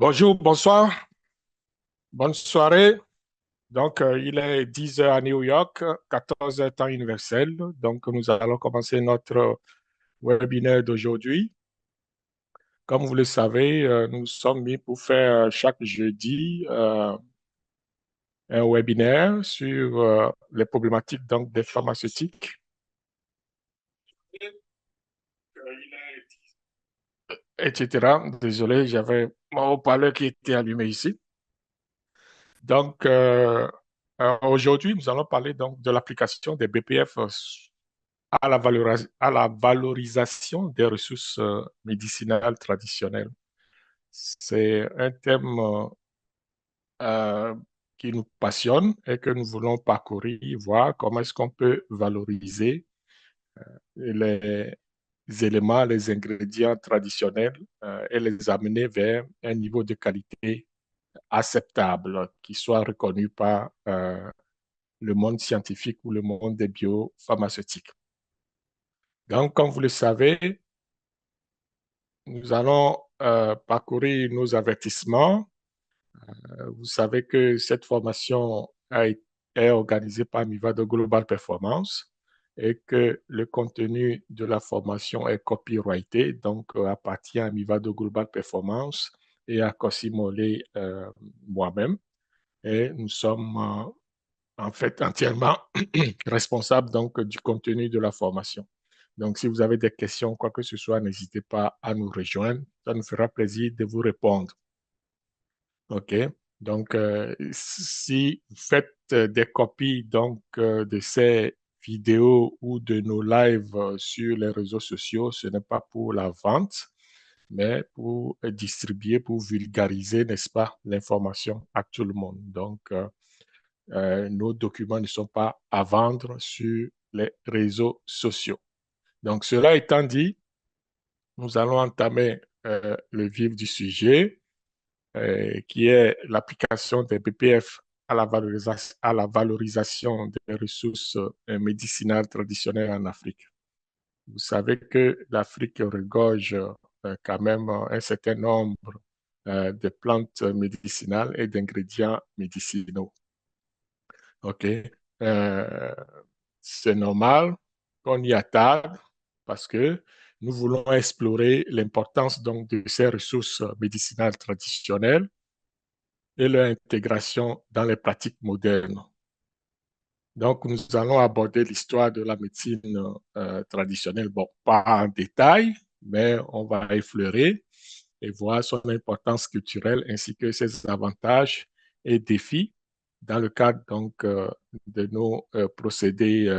Bonjour, bonsoir, bonne soirée. Il est 10 heures à New York, 14 heures temps universel. Donc, nous allons commencer notre webinaire d'aujourd'hui. Comme vous le savez, nous sommes mis pour faire chaque jeudi un webinaire sur les problématiques des pharmaceutiques, etc. Désolé, j'avais mon haut-parleur qui était allumé ici. Donc, aujourd'hui, nous allons parler donc de l'application des BPF à la valorisation des ressources médicinales traditionnelles. C'est un thème euh, qui nous passionne et que nous voulons parcourir, voir comment est-ce qu'on peut valoriser les éléments, les ingrédients traditionnels et les amener vers un niveau de qualité acceptable qui soit reconnu par le monde scientifique ou le monde des biopharmaceutiques. Donc, comme vous le savez, nous allons parcourir nos avertissements. Vous savez que cette formation est organisée par Mivado Global Performance et que le contenu de la formation est copyrighté, donc appartient à Mivado Global Performance et à Cosimolé moi-même. Et nous sommes en fait entièrement responsables donc du contenu de la formation. Donc, si vous avez des questions, quoi que ce soit, n'hésitez pas à nous rejoindre. Ça nous fera plaisir de vous répondre. OK? Donc, si vous faites des copies de ces vidéos ou de nos lives sur les réseaux sociaux, ce n'est pas pour la vente, mais pour distribuer, pour vulgariser, n'est-ce pas, l'information à tout le monde. Donc, nos documents ne sont pas à vendre sur les réseaux sociaux. Donc, cela étant dit, nous allons entamer le vif du sujet, qui est l'application des BPF à la valorisation des ressources médicinales traditionnelles en Afrique. Vous savez que l'Afrique regorge quand même un certain nombre de plantes médicinales et d'ingrédients médicinaux. OK? Euh, c'est normal qu'on y attarde parce que nous voulons explorer l'importance donc de ces ressources médicinales traditionnelles et leur intégration dans les pratiques modernes. Donc, nous allons aborder l'histoire de la médecine traditionnelle, bon, pas en détail, mais on va effleurer et voir son importance culturelle ainsi que ses avantages et défis dans le cadre de nos procédés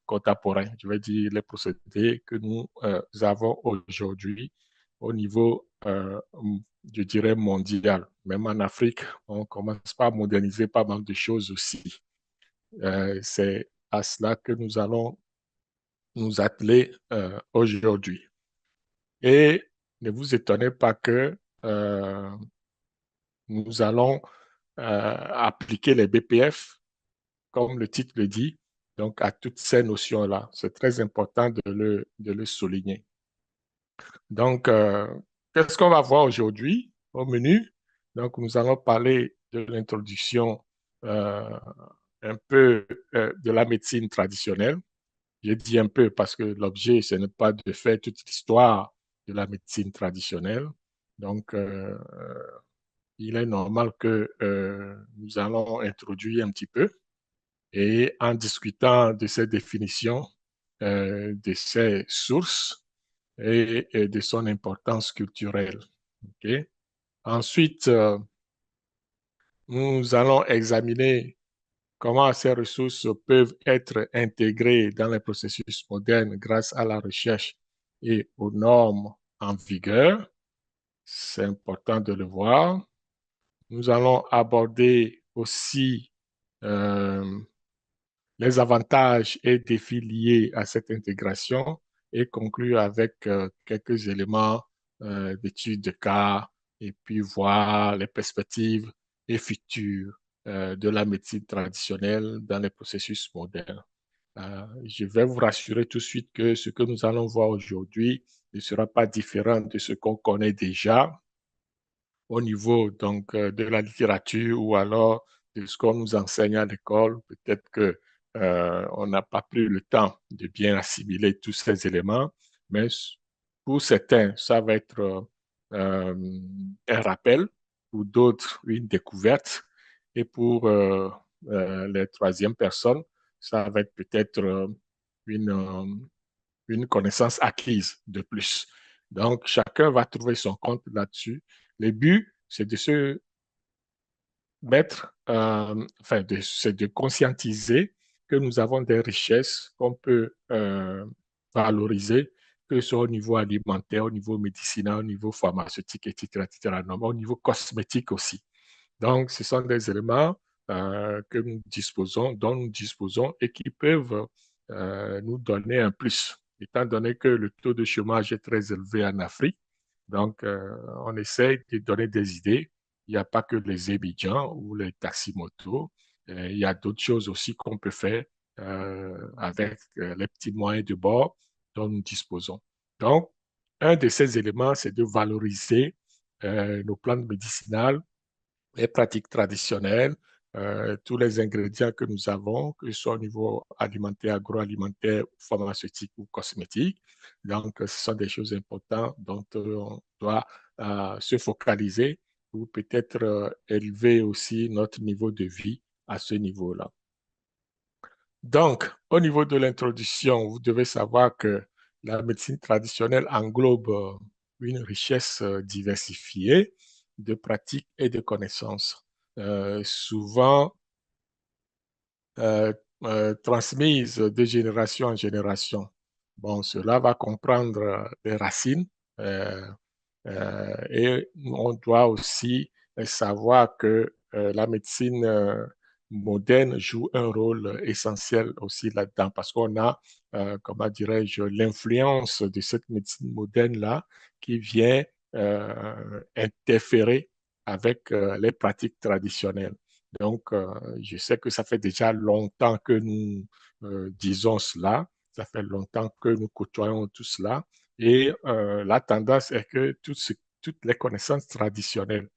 contemporains. Je vais dire les procédés que nous avons aujourd'hui au niveau, je dirais, mondial. Même en Afrique, on commence pas à moderniser pas mal de choses aussi. C'est à cela que nous allons nous atteler aujourd'hui. Et ne vous étonnez pas que nous allons appliquer les BPF, comme le titre le dit, donc à toutes ces notions-là. C'est très important de le souligner. Donc, qu'est-ce qu'on va voir aujourd'hui au menu? Donc, nous allons parler de l'introduction euh, un peu de la médecine traditionnelle. Je dis un peu parce que l'objet, ce n'est pas de faire toute l'histoire de la médecine traditionnelle. Donc, il est normal que nous allons introduire un petit peu et en discutant de ces définitions, de ces sources et de son importance culturelle. Okay? Ensuite, nous allons examiner comment ces ressources peuvent être intégrées dans les processus modernes grâce à la recherche et aux normes en vigueur. C'est important de le voir. Nous allons aborder aussi euh, les avantages et défis liés à cette intégration et conclure avec quelques éléments d'études de cas et puis voir les perspectives et futures de la médecine traditionnelle dans les processus modernes. Je vais vous rassurer tout de suite que ce que nous allons voir aujourd'hui ne sera pas différent de ce qu'on connaît déjà au niveau donc, de la littérature ou alors de ce qu'on nous enseigne à l'école. Peut-être que on n'a pas pris le temps de bien assimiler tous ces éléments, mais pour certains, ça va être un rappel, pour d'autres, une découverte, et pour les troisièmes personnes, ça va être peut-être une, euh, une connaissance acquise de plus. Donc, chacun va trouver son compte là-dessus. Le but, c'est de se mettre, c'est de conscientiser que nous avons des richesses qu'on peut valoriser, que ce soit au niveau alimentaire, au niveau médicinal, au niveau pharmaceutique, etc., etc., non, au niveau cosmétique aussi. Donc, ce sont des éléments que nous disposons, dont nous disposons et qui peuvent nous donner un plus, étant donné que le taux de chômage est très élevé en Afrique. Donc, on essaie de donner des idées. Il n'y a pas que les étudiants ou les taximotos. Il y a d'autres choses aussi qu'on peut faire avec les petits moyens de bord dont nous disposons. Donc, un de ces éléments, c'est de valoriser nos plantes médicinales, les pratiques traditionnelles, tous les ingrédients que nous avons, que ce soit au niveau alimentaire, agroalimentaire, pharmaceutique ou cosmétique. Donc, ce sont des choses importantes dont on doit se focaliser pour peut-être élever aussi notre niveau de vie à ce niveau-là. Donc, au niveau de l'introduction, vous devez savoir que la médecine traditionnelle englobe une richesse diversifiée de pratiques et de connaissances, souvent euh, transmises de génération en génération. Bon, cela va comprendre les racines euh, et on doit aussi savoir que la médecine moderne joue un rôle essentiel aussi là-dedans parce qu'on a, comment dirais-je, l'influence de cette médecine moderne-là qui vient interférer avec les pratiques traditionnelles. Donc, je sais que ça fait déjà longtemps que nous disons cela, ça fait longtemps que nous côtoyons tout cela. Et la tendance est que toutes les connaissances traditionnelles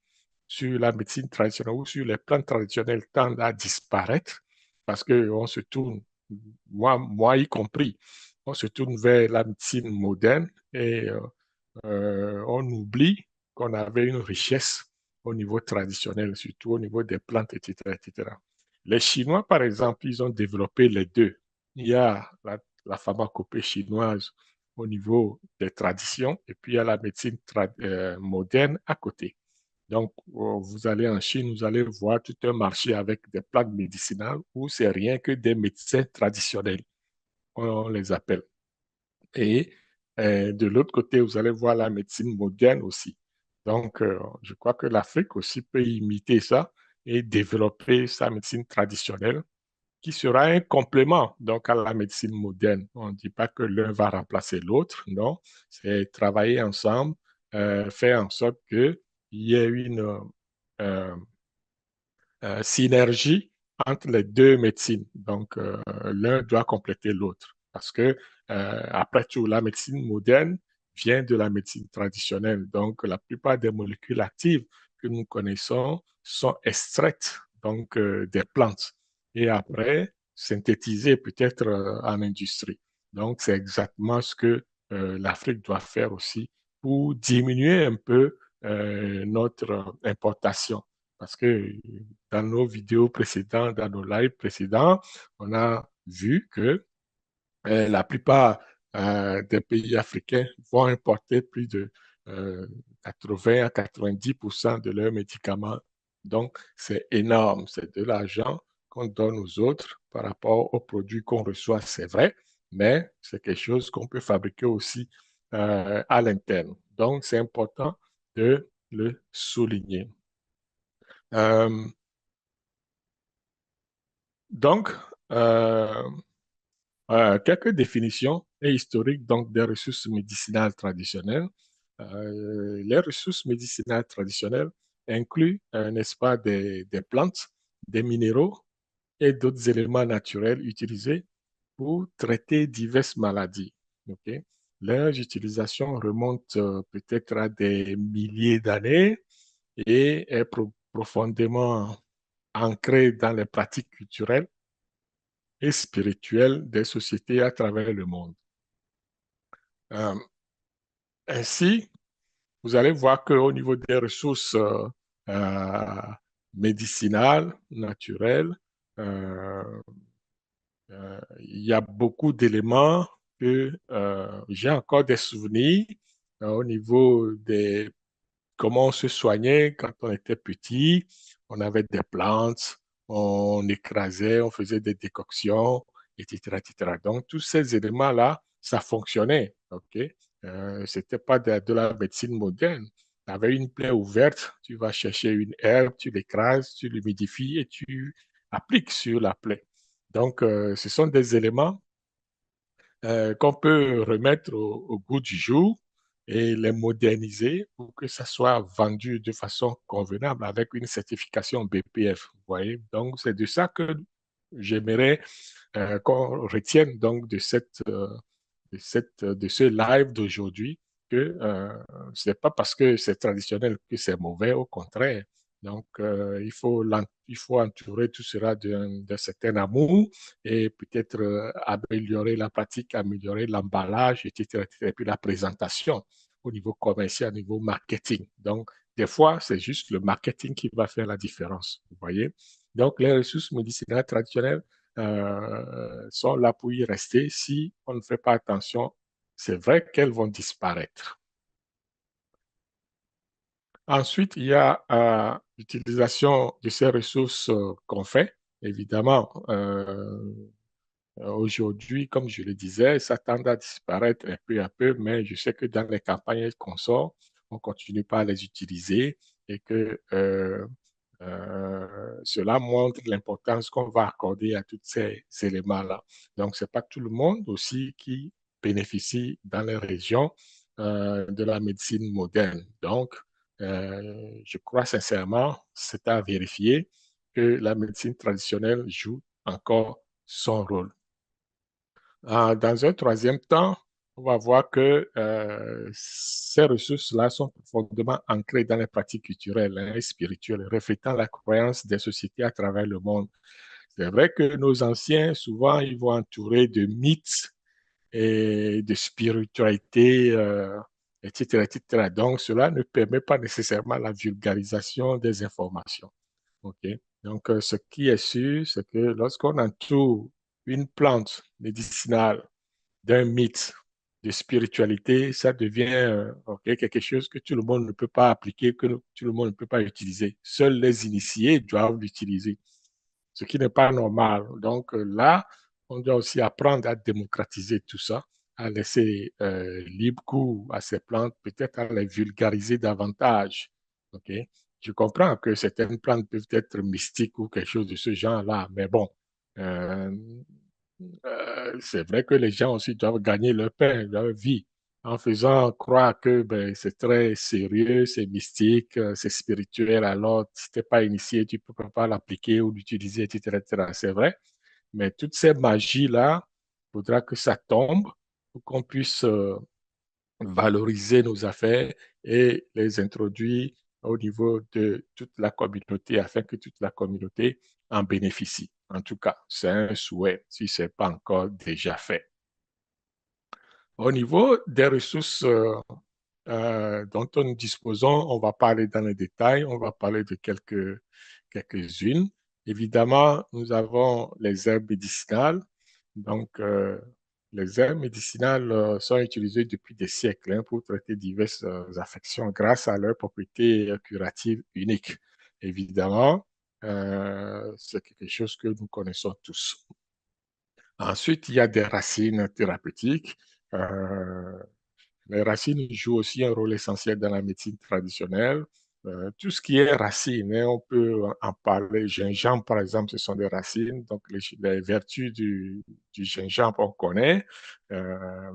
sur la médecine traditionnelle ou sur les plantes traditionnelles tendent à disparaître parce qu'on se tourne, moi y compris, on se tourne vers la médecine moderne et on oublie qu'on avait une richesse au niveau traditionnel, surtout au niveau des plantes, etc., etc. Les Chinois, par exemple, ils ont développé les deux. Il y a la pharmacopée chinoise au niveau des traditions et puis il y a la médecine moderne à côté. Donc, vous allez en Chine, vous allez voir tout un marché avec des plantes médicinales où c'est rien que des médecins traditionnels, on les appelle. Et de l'autre côté, vous allez voir la médecine moderne aussi. Donc, je crois que l'Afrique aussi peut imiter ça et développer sa médecine traditionnelle qui sera un complément donc à la médecine moderne. On ne dit pas que l'un va remplacer l'autre, non, c'est travailler ensemble, faire en sorte qu'il y ait une euh, synergie entre les deux médecines. Donc, l'un doit compléter l'autre parce que, après tout, la médecine moderne vient de la médecine traditionnelle. Donc, la plupart des molécules actives que nous connaissons sont extraites donc, des plantes et après synthétisées peut-être en industrie. Donc, c'est exactement ce que l'Afrique doit faire aussi pour diminuer un peu notre importation. Parce que dans nos vidéos précédentes, dans nos lives précédents, on a vu que la plupart des pays africains vont importer plus de 80 à 90% de leurs médicaments. Donc, c'est énorme. C'est de l'argent qu'on donne aux autres par rapport aux produits qu'on reçoit, c'est vrai, mais c'est quelque chose qu'on peut fabriquer aussi à l'interne. Donc, c'est important de le souligner. Euh, donc, euh, quelques définitions et historiques donc, des ressources médicinales traditionnelles. Les ressources médicinales traditionnelles incluent, n'est-ce pas, des plantes, des minéraux et d'autres éléments naturels utilisés pour traiter diverses maladies. Okay? Leurs utilisations remontent peut-être à des milliers d'années et est profondément ancré dans les pratiques culturelles et spirituelles des sociétés à travers le monde. Euh, Ainsi, vous allez voir qu'au niveau des ressources euh, médicinales, naturelles, euh, il y a beaucoup d'éléments que j'ai encore des souvenirs au niveau des comment on se soignait quand on était petit. On avait des plantes, on écrasait, on faisait des décoctions, etc., etc. Donc, tous ces éléments-là, ça fonctionnait. OK? C'était pas de la médecine moderne. Tu avais une plaie ouverte, tu vas chercher une herbe, tu l'écrases, tu l'humidifies et tu appliques sur la plaie. Donc, ce sont des éléments qu'on peut remettre au goût du jour et les moderniser pour que ça soit vendu de façon convenable avec une certification BPF. Vous voyez? Donc, c'est de ça que j'aimerais qu'on retienne donc de ce live d'aujourd'hui que c'est pas parce que c'est traditionnel que c'est mauvais, au contraire. Donc, il faut entourer tout cela d'un certain amour et peut-être améliorer la pratique, améliorer l'emballage, etc., etc., et puis la présentation au niveau commercial, au niveau marketing. Donc, des fois, c'est juste le marketing qui va faire la différence. Vous voyez? Donc, les ressources médicinales traditionnelles sont là pour y rester. Si on ne fait pas attention, c'est vrai qu'elles vont disparaître. Ensuite, il y a l'utilisation de ces ressources qu'on fait. Évidemment, aujourd'hui, comme je le disais, ça tend à disparaître un peu à peu, mais je sais que dans les campagnes qu'on sort, on continue pas à les utiliser et que cela montre l'importance qu'on va accorder à tous ces éléments-là. Donc, c'est pas tout le monde aussi qui bénéficie dans les régions de la médecine moderne. Donc, je crois sincèrement, c'est à vérifier que la médecine traditionnelle joue encore son rôle. Dans un troisième temps, on va voir que ces ressources-là sont profondément ancrées dans les pratiques culturelles et spirituelles, reflétant la croyance des sociétés à travers le monde. C'est vrai que nos anciens, souvent, ils vont entourer de mythes et de spiritualité, etc., etc. Donc, cela ne permet pas nécessairement la vulgarisation des informations. OK? Donc, ce qui est sûr, c'est que lorsqu'on entoure une plante médicinale d'un mythe de spiritualité, ça devient okay, quelque chose que tout le monde ne peut pas appliquer, que tout le monde ne peut pas utiliser. Seuls les initiés doivent l'utiliser, ce qui n'est pas normal. Donc là, on doit aussi apprendre à démocratiser tout ça, à laisser libre cours à ces plantes, peut-être à les vulgariser davantage. OK? Je comprends que certaines plantes peuvent être mystiques ou quelque chose de ce genre-là, mais bon, euh, c'est vrai que les gens aussi doivent gagner leur pain, leur vie, en faisant croire que ben, c'est très sérieux, c'est mystique, c'est spirituel. Alors, si tu n'es pas initié, tu ne peux pas l'appliquer ou l'utiliser, etc., etc. C'est vrai, mais toutes ces magies-là, il faudra que ça tombe pour qu'on puisse valoriser nos affaires et les introduire au niveau de toute la communauté afin que toute la communauté en bénéficie. En tout cas, c'est un souhait si ce n'est pas encore déjà fait. Au niveau des ressources dont nous disposons, on va parler dans les détails, on va parler de quelques-unes. Évidemment, nous avons les herbes médicinales. Donc, les herbes médicinales sont utilisées depuis des siècles hein, pour traiter diverses affections grâce à leurs propriétés curatives uniques. Évidemment, c'est quelque chose que nous connaissons tous. Ensuite, il y a des racines thérapeutiques. Euh, les racines jouent aussi un rôle essentiel dans la médecine traditionnelle. Tout ce qui est racines, hein, on peut en parler. Gingembre, par exemple, ce sont des racines. Donc, les vertus du gingembre, on connaît. Euh,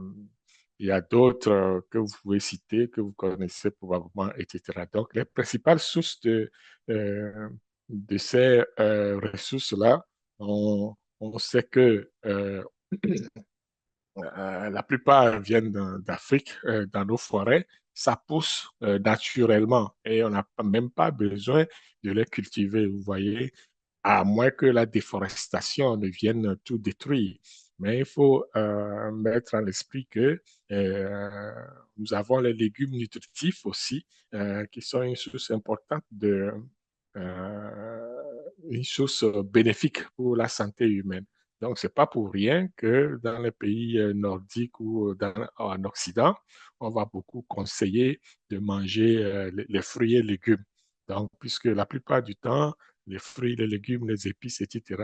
il y a d'autres que vous pouvez citer, que vous connaissez probablement, etc. Donc, les principales sources de ces ressources-là, on sait que la plupart viennent d'Afrique, dans nos forêts. ça pousse naturellement et on n'a même pas besoin de les cultiver, vous voyez, à moins que la déforestation ne vienne tout détruire. Mais il faut mettre en l'esprit que euh, nous avons les légumes nutritifs aussi, qui sont une source importante euh, une source bénéfique pour la santé humaine. Donc, c'est pas pour rien que dans les pays nordiques ou en Occident, on va beaucoup conseiller de manger les fruits et légumes. Donc, puisque la plupart du temps, les fruits, les légumes, les épices, etc.,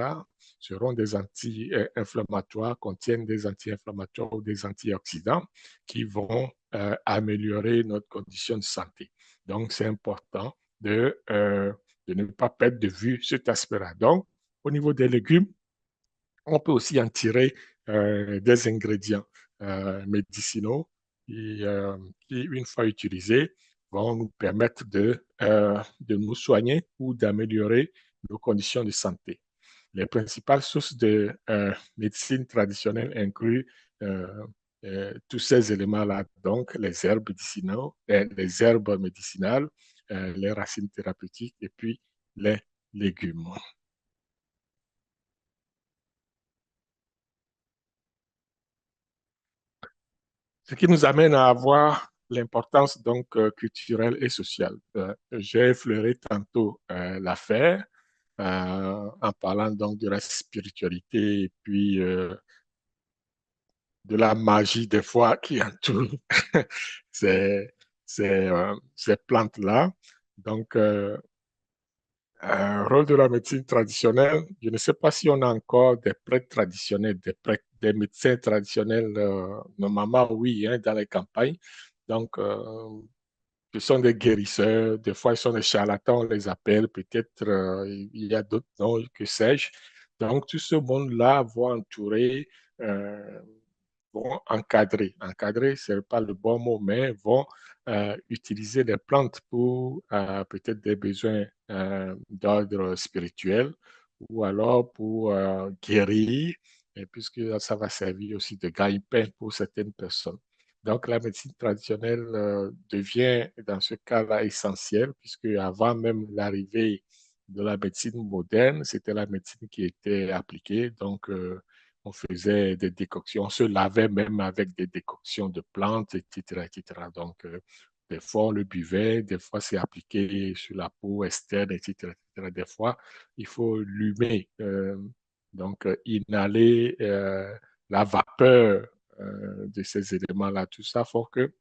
seront des anti-inflammatoires, contiennent des anti-inflammatoires ou des antioxydants qui vont améliorer notre condition de santé. Donc, c'est important de ne pas perdre de vue cet aspect-là. Donc, au niveau des légumes, on peut aussi en tirer des ingrédients médicinaux qui, une fois utilisés, vont nous permettre de nous soigner ou d'améliorer nos conditions de santé. Les principales sources de médecine traditionnelle incluent tous ces éléments-là, donc les herbes médicinales, les racines thérapeutiques et puis les légumes. Ce qui nous amène à avoir l'importance donc culturelle et sociale. J'ai effleuré tantôt l'affaire en parlant donc de la spiritualité et puis de la magie des fois qui entoure ces, ces plantes-là. Donc, rôle de la médecine traditionnelle, je ne sais pas si on a encore des prêtres traditionnels, des médecins traditionnels. Normalement, oui, hein, dans les campagnes. Donc, ce sont des guérisseurs, des fois ils sont des charlatans, on les appelle, peut-être il y a d'autres noms, que sais-je. Donc tout ce monde-là va entourer, euh, vont encadrer. Encadrer, ce n'est pas le bon mot, mais vont utiliser les plantes pour peut-être des besoins d'ordre spirituel ou alors pour guérir, et puisque ça va servir aussi de gagne-pain pour certaines personnes. Donc, la médecine traditionnelle devient, dans ce cas-là, essentielle, puisque avant même l'arrivée de la médecine moderne, c'était la médecine qui était appliquée. Donc, on faisait des décoctions, on se lavait même avec des décoctions de plantes, etc., etc. Donc, des fois, on le buvait, des fois, c'est appliqué sur la peau externe, etc., etc. Des fois, il faut l'humer, donc inhaler la vapeur de ces éléments-là. Tout ça faut que,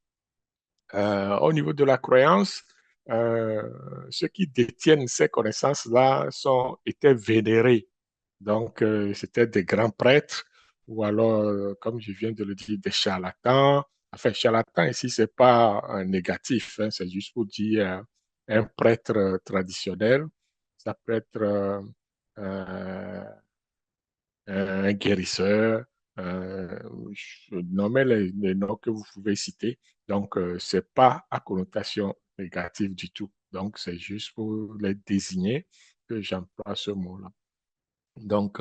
au niveau de la croyance, euh, ceux qui détiennent ces connaissances-là étaient vénérés. Donc, c'était des grands prêtres ou alors, comme je viens de le dire, des charlatans. Enfin, charlatan ici, c'est pas un négatif, hein, c'est juste pour dire un prêtre traditionnel. Ça peut être euh, un guérisseur, euh, je nommais les noms que vous pouvez citer. Donc, c'est pas à connotation négative du tout. Donc, c'est juste pour les désigner que j'emploie ce mot-là. Donc,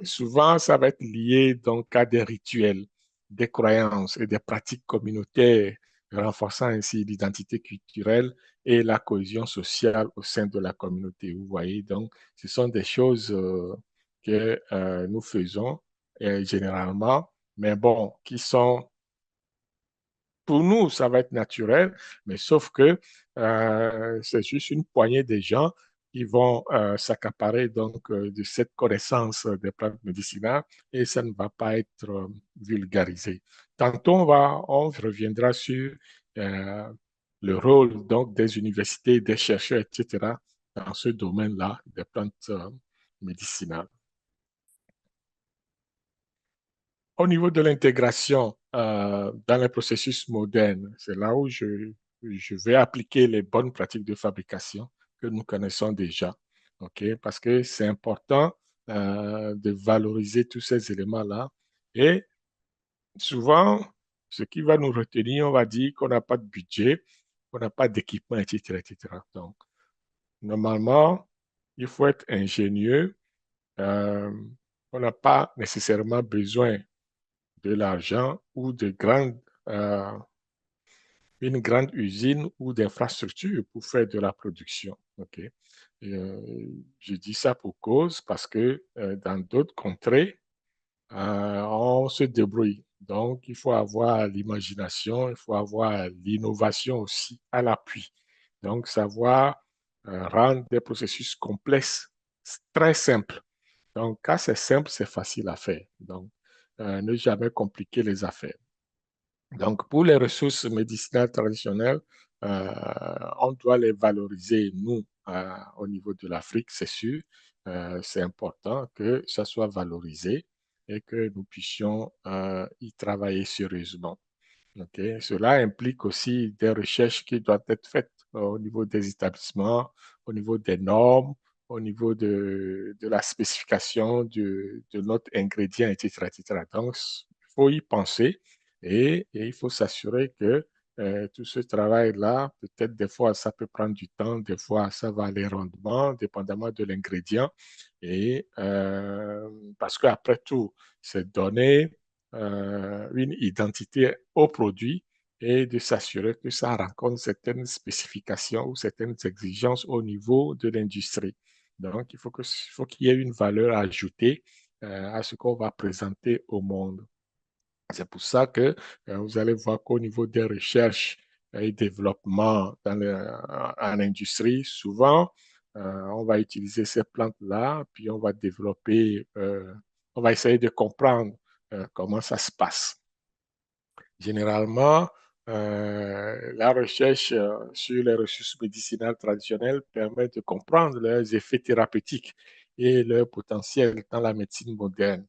souvent, ça va être lié donc à des rituels, des croyances et des pratiques communautaires, renforçant ainsi l'identité culturelle et la cohésion sociale au sein de la communauté. Vous voyez, donc, ce sont des choses que nous faisons généralement, mais bon, qui sont pour nous, ça va être naturel, mais sauf que c'est juste une poignée de gens qui vont s'accaparer donc de cette connaissance des plantes médicinales et ça ne va pas être vulgarisé. Tantôt, on reviendra sur euh, le rôle donc des universités, des chercheurs, etc., dans ce domaine-là des plantes médicinales. Au niveau de l'intégration dans les processus modernes, c'est là où je vais appliquer les bonnes pratiques de fabrication que nous connaissons déjà. OK? Parce que c'est important de valoriser tous ces éléments-là. Et souvent, ce qui va nous retenir, on va dire qu'on n'a pas de budget, qu'on n'a pas d'équipement, etc., etc. Donc, normalement, il faut être ingénieux. Euh, on n'a pas nécessairement besoin de l'argent ou de grandes une grande usine ou d'infrastructure pour faire de la production. OK? Je dis ça pour cause parce que dans d'autres contrées, on se débrouille. Donc, il faut avoir l'imagination, il faut avoir l'innovation aussi à l'appui. Donc, savoir rendre des processus complexes très simples. Donc, quand c'est simple, c'est facile à faire. Donc, ne jamais compliquer les affaires. Donc, pour les ressources médicinales traditionnelles, on doit les valoriser, nous, au niveau de l'Afrique, c'est sûr. C'est important que ça soit valorisé et que nous puissions y travailler sérieusement. OK. Cela implique aussi des recherches qui doivent être faites au niveau des établissements, au niveau des normes, au niveau de la spécification de notre ingrédient, etc., etc. Donc, il faut y penser et il faut s'assurer que tout ce travail-là, peut-être des fois, ça peut prendre du temps, des fois, ça va aller rondement, dépendamment de l'ingrédient. Et parce qu'après tout, c'est donner une identité au produit et de s'assurer que ça rencontre certaines spécifications ou certaines exigences au niveau de l'industrie. Donc, il faut qu'il y ait une valeur ajoutée à ce qu'on va présenter au monde. C'est pour ça que vous allez voir qu'au niveau des recherches et développement en industrie, souvent, on va utiliser ces plantes-là, puis on va développer, on va essayer de comprendre comment ça se passe. Généralement, la recherche sur les ressources médicinales traditionnelles permet de comprendre leurs effets thérapeutiques et leur potentiel dans la médecine moderne.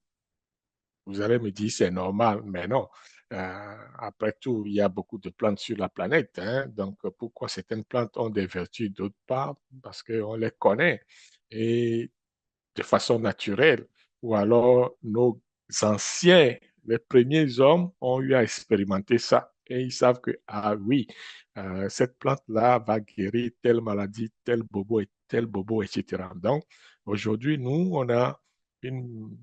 Vous allez me dire, c'est normal, mais non. Après tout, il y a beaucoup de plantes sur la planète, hein. Donc, pourquoi certaines plantes ont des vertus, d'autres pas? Parce qu'on les connaît. Et de façon naturelle, ou alors nos anciens, les premiers hommes ont eu à expérimenter ça. Et ils savent que, ah oui, cette plante-là va guérir telle maladie, tel bobo, etc. Donc, aujourd'hui, nous, on a une,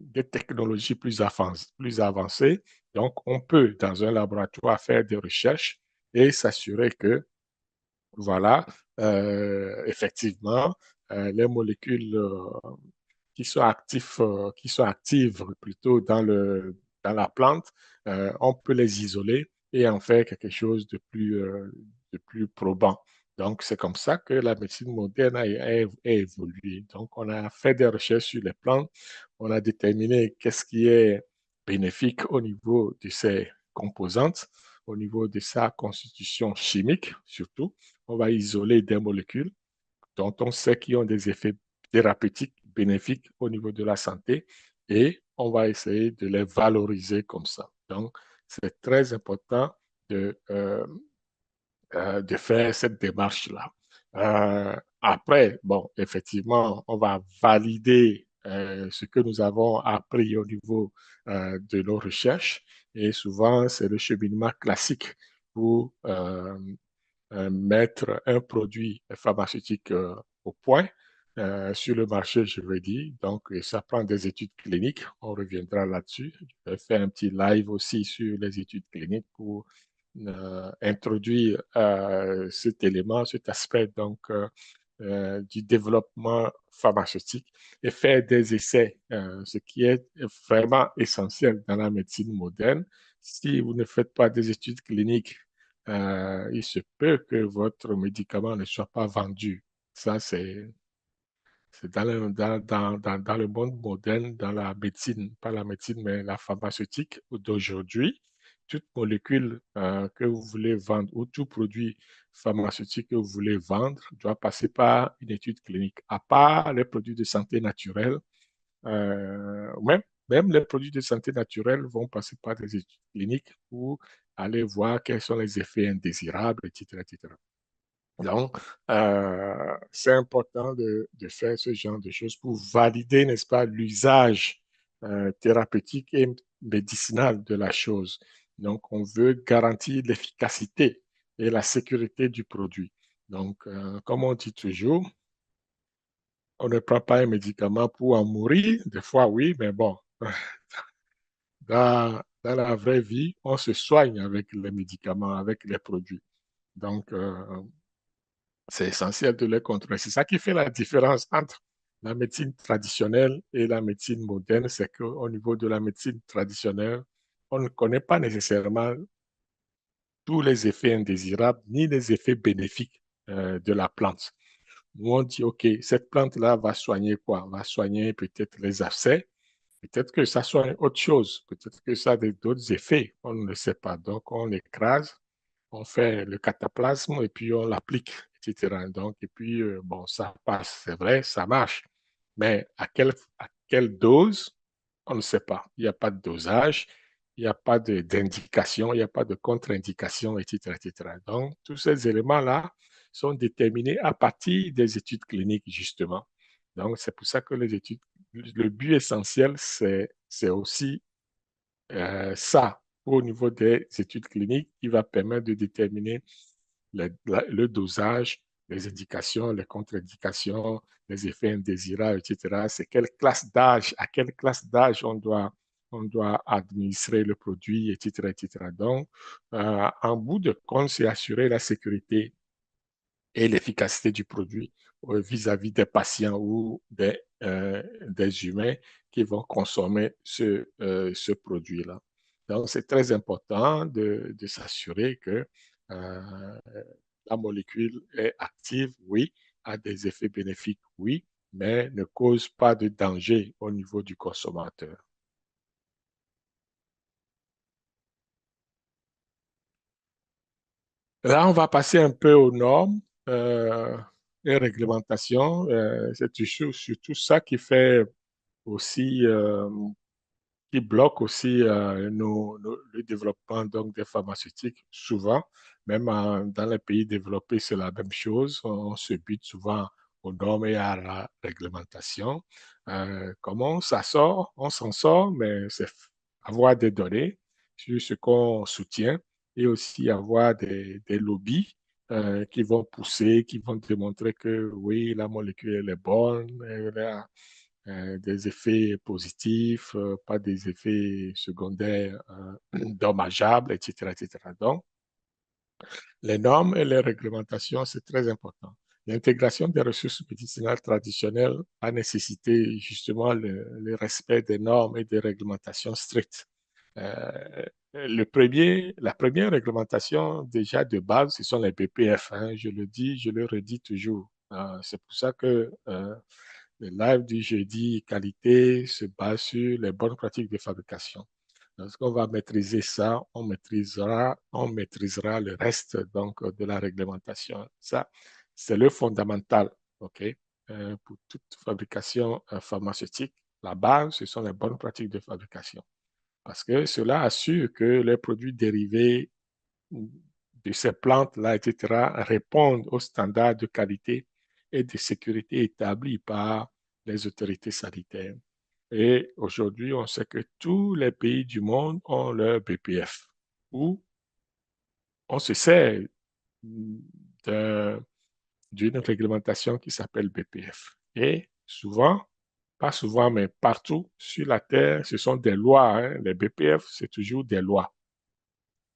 des technologies plus avancées. Donc, on peut, dans un laboratoire, faire des recherches et s'assurer que voilà, effectivement, les molécules qui sont actives plutôt dans la plante, on peut les isoler et en faire quelque chose de plus probant. Donc, c'est comme ça que la médecine moderne a évolué. Donc, on a fait des recherches sur les plantes, on a déterminé qu'est-ce qui est bénéfique au niveau de ses composantes, au niveau de sa constitution chimique surtout. On va isoler des molécules dont on sait qu'ils ont des effets thérapeutiques bénéfiques au niveau de la santé et on va essayer de les valoriser comme ça. Donc, c'est très important de faire cette démarche-là. Après, bon, effectivement, on va valider ce que nous avons appris au niveau de nos recherches et souvent, c'est le cheminement classique pour mettre un produit pharmaceutique au point sur le marché, je veux dire. Donc, ça prend des études cliniques. On reviendra là-dessus. Je vais faire un petit live aussi sur les études cliniques pour introduire cet élément, cet aspect donc du développement pharmaceutique et faire des essais, ce qui est vraiment essentiel dans la médecine moderne. Si vous ne faites pas des études cliniques, il se peut que votre médicament ne soit pas vendu. Ça, c'est dans le monde moderne, dans la médecine, pas la médecine, mais la pharmaceutique d'aujourd'hui. Toute molécule que vous voulez vendre ou tout produit pharmaceutique que vous voulez vendre doit passer par une étude clinique. À part les produits de santé naturelle, même les produits de santé naturelle vont passer par des études cliniques pour aller voir quels sont les effets indésirables, etc., etc. Donc, c'est important de faire ce genre de choses pour valider, n'est-ce pas, l'usage thérapeutique et médicinal de la chose. Donc, on veut garantir l'efficacité et la sécurité du produit. Donc, comme on dit toujours, on ne prend pas un médicament pour en mourir. Des fois, oui, mais bon, dans Dans la vraie vie, on se soigne avec les médicaments, avec les produits. Donc, c'est essentiel de les contrôler. C'est ça qui fait la différence entre la médecine traditionnelle et la médecine moderne, c'est qu'au niveau de la médecine traditionnelle, on ne connaît pas nécessairement tous les effets indésirables ni les effets bénéfiques de la plante. Nous, on dit, OK, cette plante-là va soigner quoi? Va soigner peut-être les abcès, peut-être que ça soigne autre chose, peut-être que ça a d'autres effets, on ne le sait pas. Donc, on l'écrase, on fait le cataplasme et puis on l'applique, etc. Donc, et puis, bon, ça passe, c'est vrai, ça marche. Mais à quelle dose, on ne sait pas. Il n'y a pas de dosage, il n'y a pas d'indication, il n'y a pas de contre-indication, etc., etc. Donc, tous ces éléments-là sont déterminés à partir des études cliniques, justement. Donc, c'est pour ça que les études, le but essentiel, c'est aussi ça au niveau des études cliniques qui va permettre de déterminer le dosage, les indications, les contre-indications, les effets indésirables, etc. C'est quelle classe d'âge, à quelle classe d'âge on doit administrer le produit, etc., etc. Donc, en bout de compte, c'est assurer la sécurité et l'efficacité du produit vis-à-vis des patients ou des humains qui vont consommer ce produit-là. Donc, c'est très important de s'assurer que la molécule est active, oui, a des effets bénéfiques, oui, mais ne cause pas de danger au niveau du consommateur. Là, on va passer un peu aux normes et réglementations. C'est surtout ça qui fait aussi, qui bloque aussi le développement donc, des pharmaceutiques. Souvent, même dans les pays développés, c'est la même chose. On se bute souvent aux normes et à la réglementation. Comment ça sort? On s'en sort, mais c'est avoir des données sur ce qu'on soutient et aussi avoir des lobbies qui vont pousser, qui vont démontrer que oui, la molécule elle est bonne, elle a des effets positifs, pas des effets secondaires dommageables, etc., etc. Donc, les normes et les réglementations, c'est très important. L'intégration des ressources médicinales traditionnelles a nécessité justement le respect des normes et des réglementations strictes. La première réglementation déjà de base, ce sont les BPF. Hein, je le dis, je le redis toujours. C'est pour ça que le live du jeudi qualité se base sur les bonnes pratiques de fabrication. Lorsqu'on va maîtriser ça, on maîtrisera le reste donc, de la réglementation. Ça, c'est le fondamental, OK? Pour toute fabrication pharmaceutique, la base, ce sont les bonnes pratiques de fabrication. Parce que cela assure que les produits dérivés de ces plantes-là, etc., répondent aux standards de qualité et de sécurité établis par les autorités sanitaires. Et aujourd'hui, on sait que tous les pays du monde ont leur BPF, où on se sert d'une réglementation qui s'appelle BPF. Et souvent, pas souvent, mais partout sur la Terre, ce sont des lois. Hein. Les BPF, c'est toujours des lois.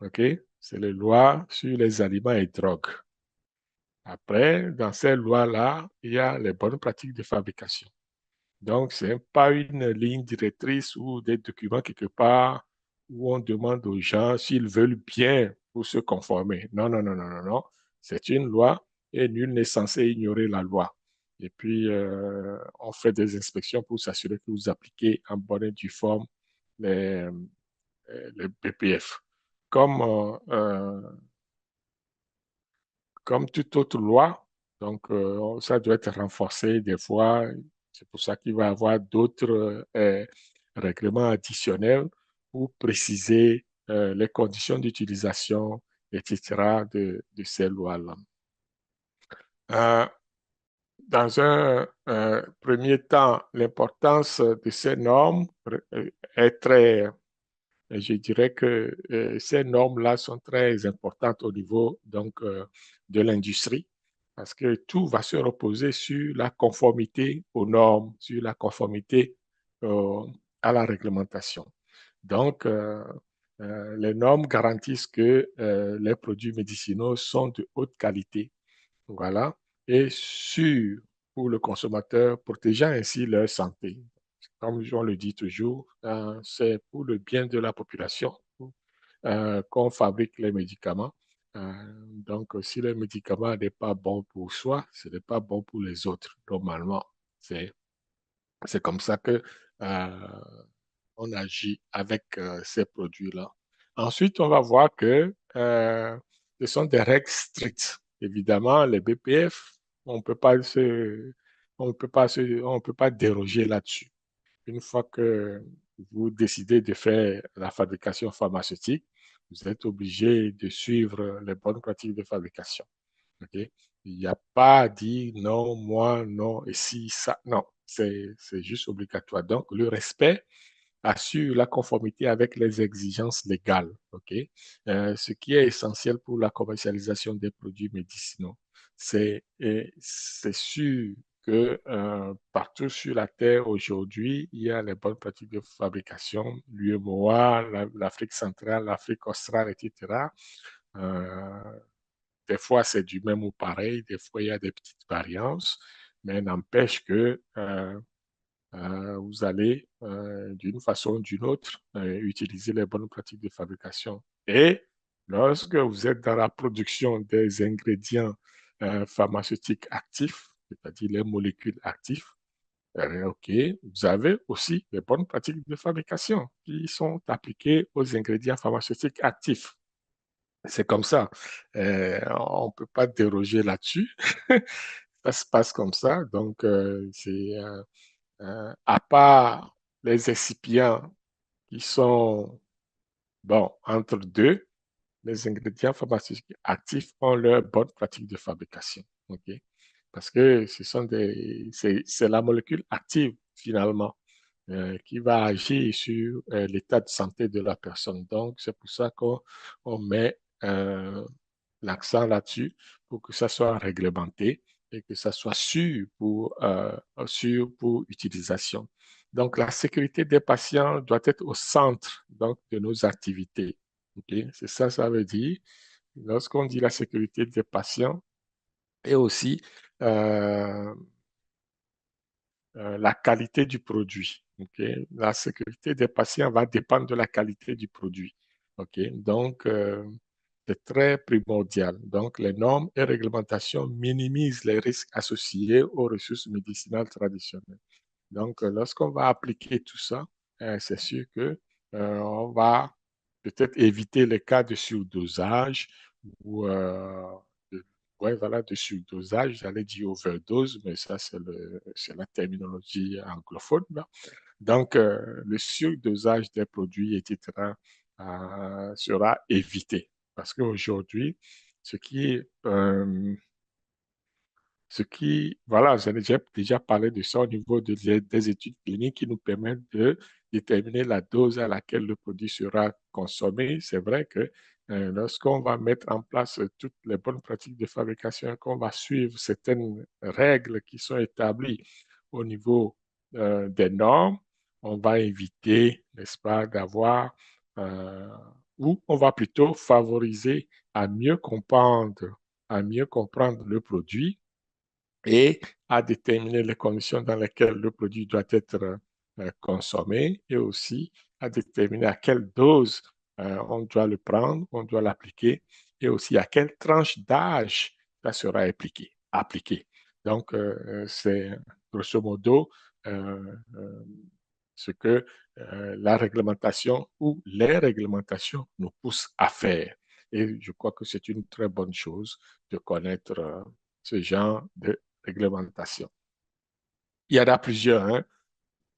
OK? C'est les lois sur les aliments et drogues. Après, dans ces lois-là, il y a les bonnes pratiques de fabrication. Donc, ce n'est pas une ligne directrice ou des documents quelque part où on demande aux gens s'ils veulent bien pour se conformer. Non, non, non, non, non, non. C'est une loi et nul n'est censé ignorer la loi. Et puis, on fait des inspections pour s'assurer que vous appliquez en bonne et due forme les, les BPF. Comme comme toute autre loi. Donc, ça doit être renforcé des fois. C'est pour ça qu'il va y avoir d'autres règlements additionnels pour préciser les conditions d'utilisation, etc., de ces lois-là. Euh, dans un premier temps, l'importance de ces normes est très et je dirais que ces normes-là sont très importantes au niveau donc, de l'industrie parce que tout va se reposer sur la conformité aux normes, sur la conformité euh, à la réglementation. Donc, Les normes garantissent que les produits médicinaux sont de haute qualité, voilà, et sûrs pour le consommateur, protégeant ainsi leur santé. Comme on le dit toujours, c'est pour le bien de la population qu'on fabrique les médicaments. Donc, si le médicament n'est pas bon pour soi, ce n'est pas bon pour les autres, normalement. C'est, c'est comme ça que on agit avec ces produits-là. Ensuite, on va voir que ce sont des règles strictes. Évidemment, les BPF, on peut pas déroger là-dessus. Une fois que vous décidez de faire la fabrication pharmaceutique, vous êtes obligé de suivre les bonnes pratiques de fabrication. OK? Il n'y a pas à dire non, moi, non, et si, ça. Non, c'est juste obligatoire. Donc, le respect assure la conformité avec les exigences légales, ok? Ce qui est essentiel pour la commercialisation des produits médicinaux. C'est sûr que partout sur la Terre aujourd'hui, il y a les bonnes pratiques de fabrication, l'UEMOA, l'Afrique centrale, l'Afrique australe, etc. Euh, des fois, c'est du même ou pareil, des fois, il y a des petites variances, mais n'empêche que vous allez d'une façon ou d'une autre utiliser les bonnes pratiques de fabrication. Et lorsque vous êtes dans la production des ingrédients pharmaceutiques actifs, c'est-à-dire les molécules actives, OK, vous avez aussi les bonnes pratiques de fabrication qui sont appliquées aux ingrédients pharmaceutiques actifs. C'est comme ça. On ne peut pas déroger là-dessus. Ça se passe comme ça. Donc, à part les excipients qui sont, bon, entre deux, les ingrédients pharmaceutiques actifs ont leur bonne pratique de fabrication. OK? Parce que c'est la molécule active, finalement, qui va agir sur l'état de santé de la personne. Donc, c'est pour ça qu'on met l'accent là-dessus pour que ça soit réglementé et que ça soit sûr pour utilisation. Donc, la sécurité des patients doit être au centre donc, de nos activités. Okay? C'est ça, ça veut dire. Lorsqu'on dit la sécurité des patients et aussi euh, la qualité du produit. Okay? La sécurité des patients va dépendre de la qualité du produit. Okay? Donc, c'est très primordial. Donc, les normes et réglementations minimisent les risques associés aux ressources médicinales traditionnelles. Donc, lorsqu'on va appliquer tout ça, c'est sûr que on va peut-être éviter les cas de surdosage ou ouais, voilà, de surdosage, j'allais dire overdose, mais ça, c'est la terminologie anglophone, là. Donc, le surdosage des produits, etc., sera évité. Parce qu'aujourd'hui, ce qui, voilà, j'en ai déjà parlé de ça au niveau des études cliniques qui nous permettent de déterminer la dose à laquelle le produit sera consommé. C'est vrai que lorsqu'on va mettre en place toutes les bonnes pratiques de fabrication, qu'on va suivre certaines règles qui sont établies au niveau des normes, on va éviter, n'est-ce pas, euh, ou on va plutôt favoriser à mieux comprendre le produit et à déterminer les conditions dans lesquelles le produit doit être consommé et aussi à déterminer à quelle dose on doit le prendre, on doit l'appliquer et aussi à quelle tranche d'âge ça sera appliqué. Donc, c'est grosso modo euh, euh, ce que la réglementation ou les réglementations nous poussent à faire. Et je crois que c'est une très bonne chose de connaître ce genre de réglementation. Il y en a plusieurs, hein,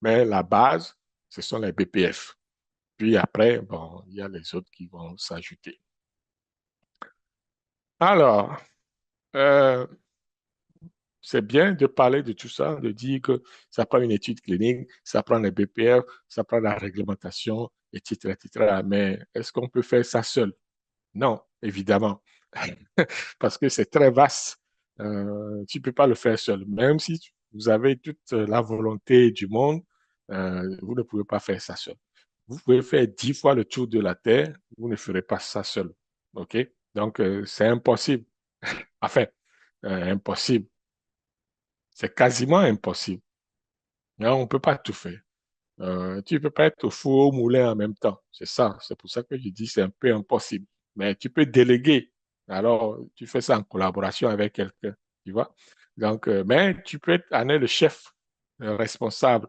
mais la base, ce sont les BPF. Puis après, bon, il y a les autres qui vont s'ajouter. Alors, euh, c'est bien de parler de tout ça, de dire que ça prend une étude clinique, ça prend les BPF, ça prend la réglementation, etc., etc. Mais est-ce qu'on peut faire ça seul? Non, évidemment, parce que c'est très vaste. Tu ne peux pas le faire seul. Même si vous avez toute la volonté du monde, vous ne pouvez pas faire ça seul. Vous pouvez faire 10 fois le tour de la Terre, vous ne ferez pas ça seul. OK? Donc, c'est impossible. Enfin, impossible. C'est quasiment impossible. Hein, on ne peut pas tout faire. Tu ne peux pas être au four au moulin en même temps. C'est ça. C'est pour ça que je dis que c'est un peu impossible. Mais tu peux déléguer. Alors, tu fais ça en collaboration avec quelqu'un. Tu vois? Donc, mais tu peux être le chef, responsable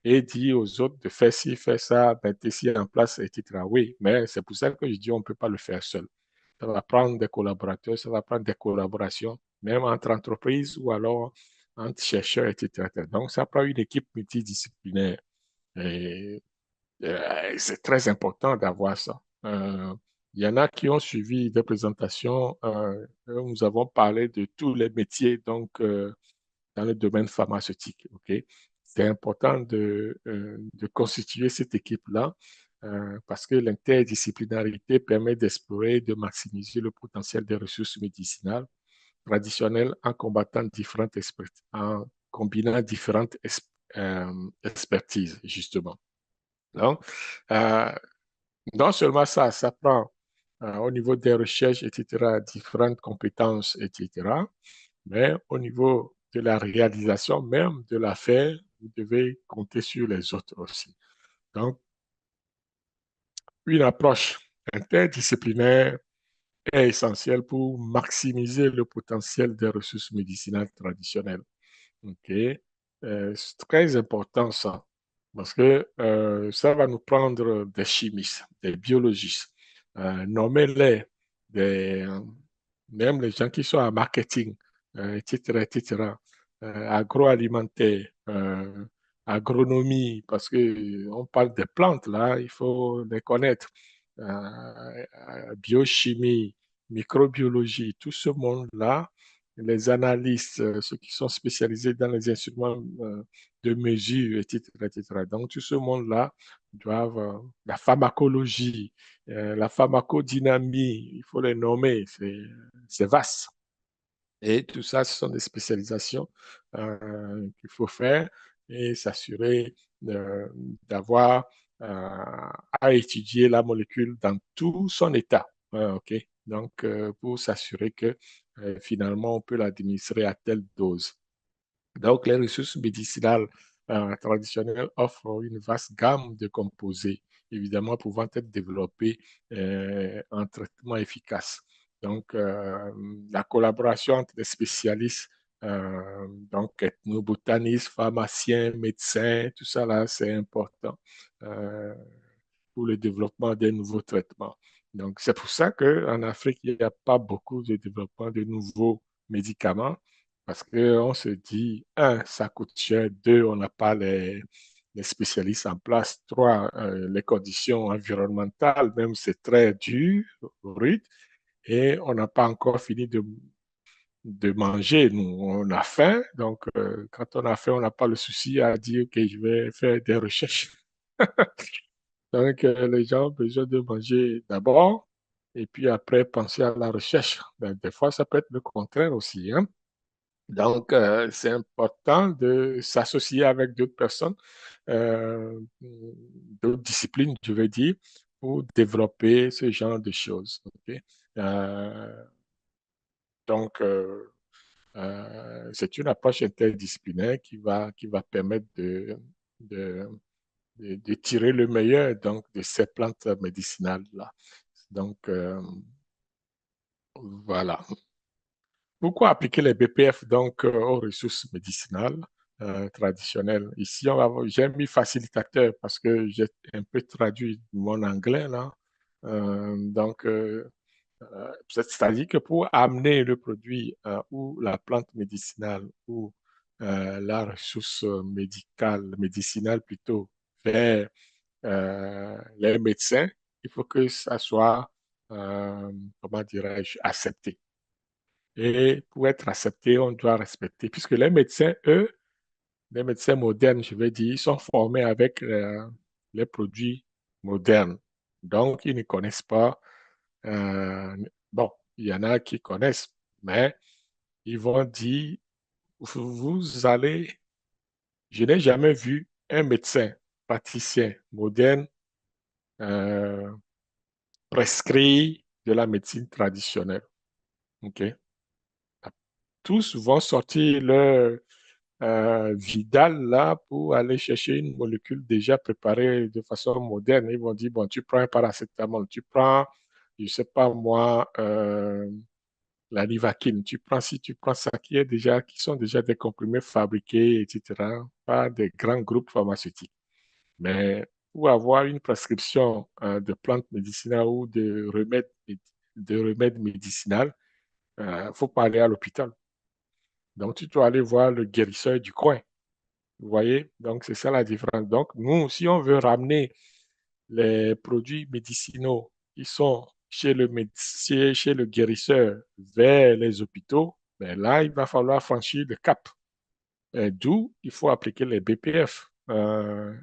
et dire aux autres de faire ci, faire ça, mettre ci en place, etc. Oui, mais c'est pour ça que je dis on ne peut pas le faire seul. Ça va prendre des collaborateurs, ça va prendre des collaborations, même entre entreprises ou alors entre chercheurs, etc. Donc, ça prend une équipe multidisciplinaire. Et, c'est très important d'avoir ça. Il y en a qui ont suivi des présentations. Nous avons parlé de tous les métiers dans le domaine pharmaceutique. Okay? C'est important de constituer cette équipe-là parce que l'interdisciplinarité permet d'explorer et de maximiser le potentiel des ressources médicinales traditionnelles en combattant en combinant différentes expertises, justement. Donc, euh, non seulement ça prend au niveau des recherches, etc., différentes compétences, etc., mais au niveau de la réalisation même de l'affaire, vous devez compter sur les autres aussi. Donc, une approche interdisciplinaire est essentielle pour maximiser le potentiel des ressources médicinales traditionnelles. OK? C'est très important ça, parce que ça va nous prendre des chimistes, des biologistes, nommez-les, des, même les gens qui sont en marketing, etc., etc., agroalimentaire, agronomie, parce que on parle des plantes là, il faut les connaître, biochimie, microbiologie, tout ce monde-là les analystes, ceux qui sont spécialisés dans les instruments de mesure, etc., etc. Donc, tout ce monde-là doivent, la pharmacologie, la pharmacodynamie, il faut les nommer, c'est vaste. Et tout ça, ce sont des spécialisations qu'il faut faire et s'assurer euh, d'avoir à étudier la molécule dans tout son état. OK? Donc, pour s'assurer que finalement, on peut l'administrer à telle dose. Donc, les ressources médicinales traditionnelles offrent une vaste gamme de composés, évidemment pouvant être développés en traitement efficace. Donc, la collaboration entre les spécialistes, donc ethnobotanistes, pharmaciens, médecins, tout ça là, c'est important euh, pour le développement des nouveaux traitements. Donc, c'est pour ça qu'en Afrique, il n'y a pas beaucoup de développement de nouveaux médicaments parce qu'on se dit, un, ça coûte cher, deux, on n'a pas les spécialistes en place, trois, les conditions environnementales, même c'est très dur, rude, et on n'a pas encore fini de manger. Nous, on a faim, donc quand on a faim, on n'a pas le souci à dire que je vais faire des recherches. Donc, les gens ont besoin de manger d'abord et puis après penser à la recherche. Ben, des fois, ça peut être le contraire aussi, hein. Donc, c'est important de s'associer avec d'autres personnes, d'autres disciplines, je veux dire, pour développer ce genre de choses. Okay? Euh, donc, c'est une approche interdisciplinaire qui va permettre de, de tirer le meilleur donc, de ces plantes médicinales-là. Donc, voilà. Pourquoi appliquer les BPF donc aux ressources médicinales traditionnelles? Ici, j'ai mis facilitateur parce que j'ai un peu traduit mon anglais là. Donc, c'est-à-dire que pour amener le produit ou la plante médicinale ou la ressource médicinale plutôt vers les médecins, il faut que ça soit, comment dirais-je, accepté. Et pour être accepté, on doit respecter, puisque les médecins, eux, les médecins modernes, je vais dire, ils sont formés avec les produits modernes. Donc, ils ne connaissent pas, euh, bon, il y en a qui connaissent, mais ils vont dire, vous allez, je n'ai jamais vu un médecin praticien moderne prescrire de la médecine traditionnelle. OK? Tous vont sortir leur Vidal là pour aller chercher une molécule déjà préparée de façon moderne. Ils vont dire, bon, tu prends un paracétamol, tu prends, je sais pas moi, la Livaquine, tu prends si tu prends ça qui sont déjà des comprimés fabriqués, etc., par des grands groupes pharmaceutiques. Mais pour avoir une prescription de plantes médicinales ou de remèdes médicinaux, il faut pas aller à l'hôpital. Donc, tu dois aller voir le guérisseur du coin. Vous voyez? Donc, c'est ça la différence. Donc, nous, si on veut ramener les produits médicinaux qui sont chez le médecin, chez le guérisseur vers les hôpitaux, ben là, il va falloir franchir le cap. D'où il faut appliquer les BPF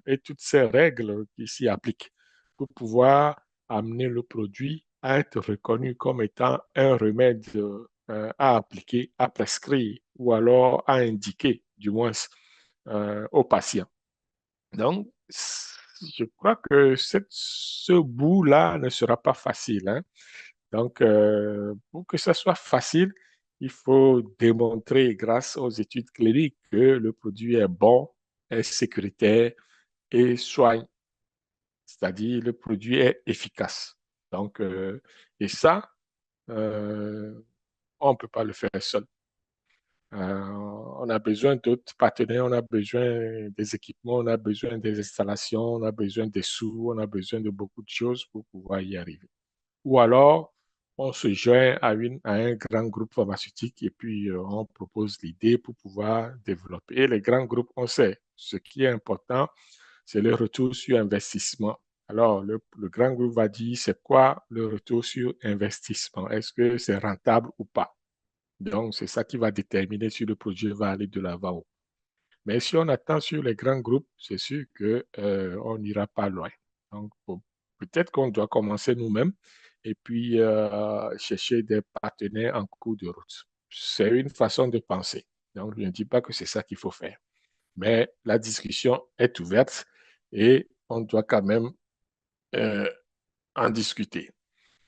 et toutes ces règles qui s'y appliquent pour pouvoir amener le produit à être reconnu comme étant un remède à appliquer, à prescrire ou alors à indiquer, du moins, aux patients. Donc, je crois que ce bout-là ne sera pas facile, hein. Donc, pour que ça soit facile, il faut démontrer grâce aux études cliniques que le produit est bon, est sécuritaire et soigne, c'est-à-dire le produit est efficace. Donc, et ça, euh, on ne peut pas le faire seul. On a besoin d'autres partenaires, on a besoin des équipements, on a besoin des installations, on a besoin des sous, on a besoin de beaucoup de choses pour pouvoir y arriver. Ou alors, on se joint à un grand groupe pharmaceutique et puis on propose l'idée pour pouvoir développer. Et les grands groupes, on sait, ce qui est important, c'est le retour sur investissement. Alors, le grand groupe va dire, c'est quoi le retour sur investissement? Est-ce que c'est rentable ou pas? Donc, c'est ça qui va déterminer si le projet va aller de l'avant. Mais si on attend sur les grands groupes, c'est sûr que, on n'ira pas loin. Donc, peut-être qu'on doit commencer nous-mêmes et puis chercher des partenaires en cours de route. C'est une façon de penser. Donc, je ne dis pas que c'est ça qu'il faut faire. Mais la discussion est ouverte et on doit quand même euh, en discuter.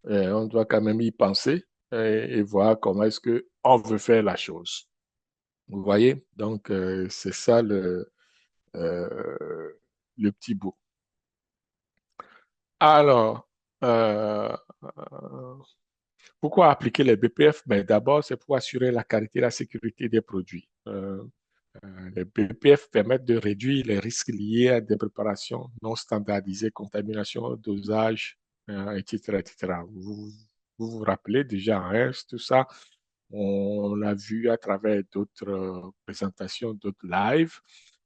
On doit quand même y penser et voir comment est-ce qu'on veut faire la chose. Vous voyez? Donc, c'est ça le petit bout. Alors, euh, euh, pourquoi appliquer les BPF? Mais d'abord, c'est pour assurer la qualité et la sécurité des produits. Les BPF permettent de réduire les risques liés à des préparations non standardisées, contamination, dosage, etc., etc. Vous vous rappelez déjà, hein, tout ça, on l'a vu à travers d'autres présentations, d'autres lives,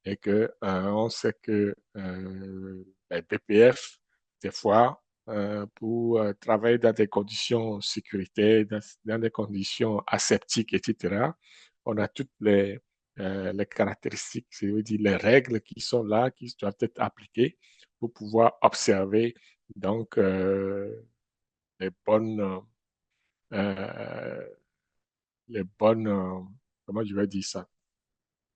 et que on sait que les BPF, des fois, pour travailler dans des conditions sécuritaires, dans des conditions aseptiques, etc., on a toutes les caractéristiques, c'est-à-dire les règles qui sont là, qui doivent être appliquées pour pouvoir observer donc les bonnes euh, les bonnes, comment je vais dire ça,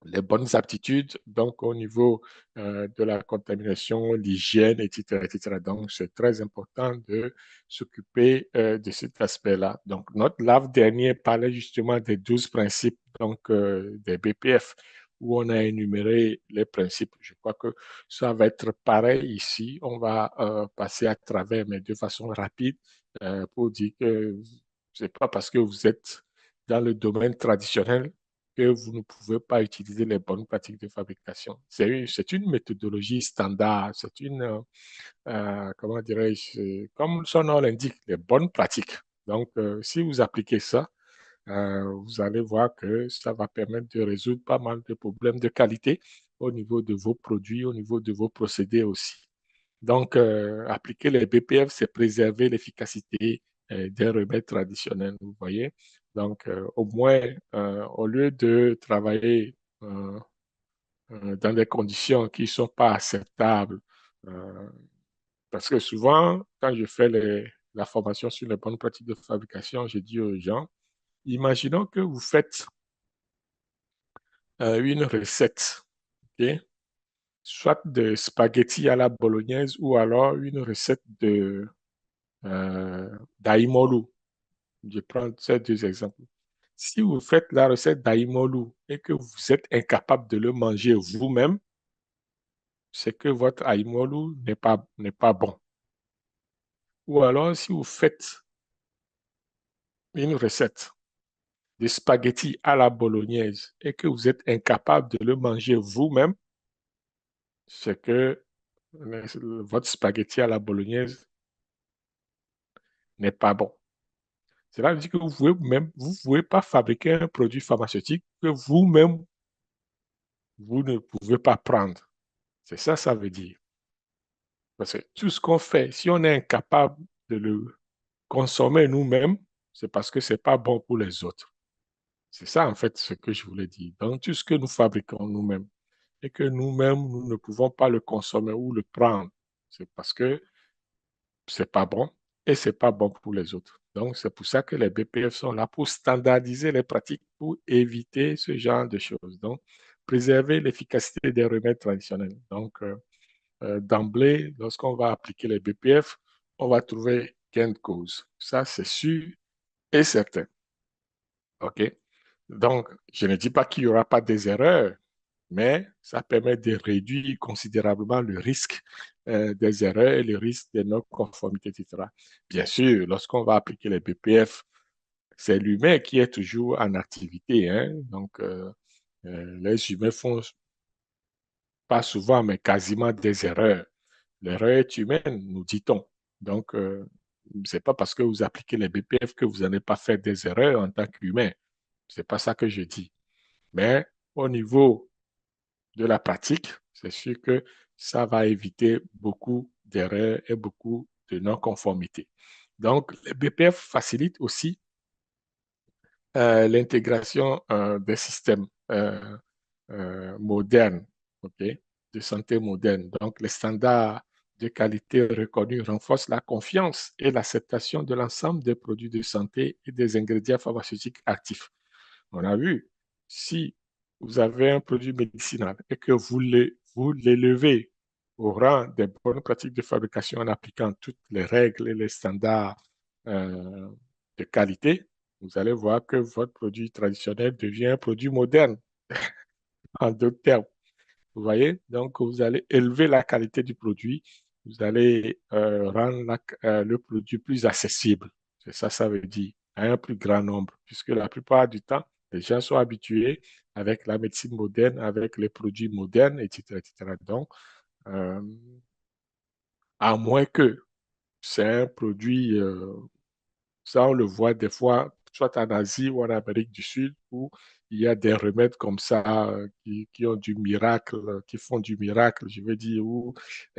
les bonnes aptitudes, donc au niveau de la contamination, l'hygiène, etc., etc. Donc, c'est très important de s'occuper de cet aspect-là. Donc, notre live dernier parlait justement des 12 principes, donc des BPF, où on a énuméré les principes. Je crois que ça va être pareil ici. On va passer à travers, mais de façon rapide, pour dire que c'est pas parce que vous êtes dans le domaine traditionnel que vous ne pouvez pas utiliser les bonnes pratiques de fabrication. C'est une méthodologie standard, c'est une, comment dirais-je, comme son nom l'indique, les bonnes pratiques. Donc, si vous appliquez ça, vous allez voir que ça va permettre de résoudre pas mal de problèmes de qualité au niveau de vos produits, au niveau de vos procédés aussi. Donc, appliquer les BPF, c'est préserver l'efficacité des remèdes traditionnels, vous voyez. Donc, au moins, au lieu de travailler dans des conditions qui ne sont pas acceptables, euh, parce que souvent, quand je fais la formation sur les bonnes pratiques de fabrication, je dis aux gens, imaginons que vous faites une recette, ok? soit de spaghetti à la bolognaise ou alors une recette d'aïmolu. Je prends ces deux exemples. Si vous faites la recette d'aïmolu et que vous êtes incapable de le manger vous-même, c'est que votre aïmolu n'est pas bon. Ou alors, si vous faites une recette de spaghetti à la bolognaise et que vous êtes incapable de le manger vous-même, c'est que votre spaghetti à la bolognaise n'est pas bon. Cela veut dire que vous pouvez pas fabriquer un produit pharmaceutique que vous-même, vous ne pouvez pas prendre. C'est ça, ça veut dire. Parce que tout ce qu'on fait, si on est incapable de le consommer nous-mêmes, c'est parce que c'est pas bon pour les autres. C'est ça, en fait, ce que je voulais dire. Donc, tout ce que nous fabriquons nous-mêmes et que nous-mêmes, nous ne pouvons pas le consommer ou le prendre, c'est parce que c'est pas bon et c'est pas bon pour les autres. Donc, c'est pour ça que les BPF sont là pour standardiser les pratiques pour éviter ce genre de choses. Donc, préserver l'efficacité des remèdes traditionnels. Donc, d'emblée, lorsqu'on va appliquer les BPF, on va trouver gain de cause. Ça, c'est sûr et certain. OK? Donc, je ne dis pas qu'il n'y aura pas des erreurs, mais ça permet de réduire considérablement le risque des erreurs et le risque des non-conformités, etc. Bien sûr, lorsqu'on va appliquer les BPF, c'est l'humain qui est toujours en activité, hein. Donc, les humains font pas souvent, mais quasiment des erreurs. L'erreur est humaine, nous dit-on. Donc, c'est pas parce que vous appliquez les BPF que vous n'allez pas faire des erreurs en tant qu'humain. C'est pas ça que je dis. Mais au niveau de la pratique, c'est sûr que ça va éviter beaucoup d'erreurs et beaucoup de non-conformités. Donc, les BPF facilitent aussi l'intégration des systèmes modernes, ok, de santé moderne. Donc, les standards de qualité reconnus renforcent la confiance et l'acceptation de l'ensemble des produits de santé et des ingrédients pharmaceutiques actifs. On a vu, si vous avez un produit médicinal et que vous l'élevez au rang des bonnes pratiques de fabrication en appliquant toutes les règles et les standards euh, de qualité, vous allez voir que votre produit traditionnel devient un produit moderne, en d'autres termes. Vous voyez? Donc, vous allez élever la qualité du produit, vous allez rendre le produit plus accessible. C'est ça, ça veut dire, à un plus grand nombre, puisque la plupart du temps, les gens sont habitués avec la médecine moderne, avec les produits modernes, etc., etc. Donc, euh, à moins que c'est un produit ça, on le voit des fois, soit en Asie ou en Amérique du Sud, où il y a des remèdes comme ça qui ont du miracle, qui font du miracle, je veux dire, où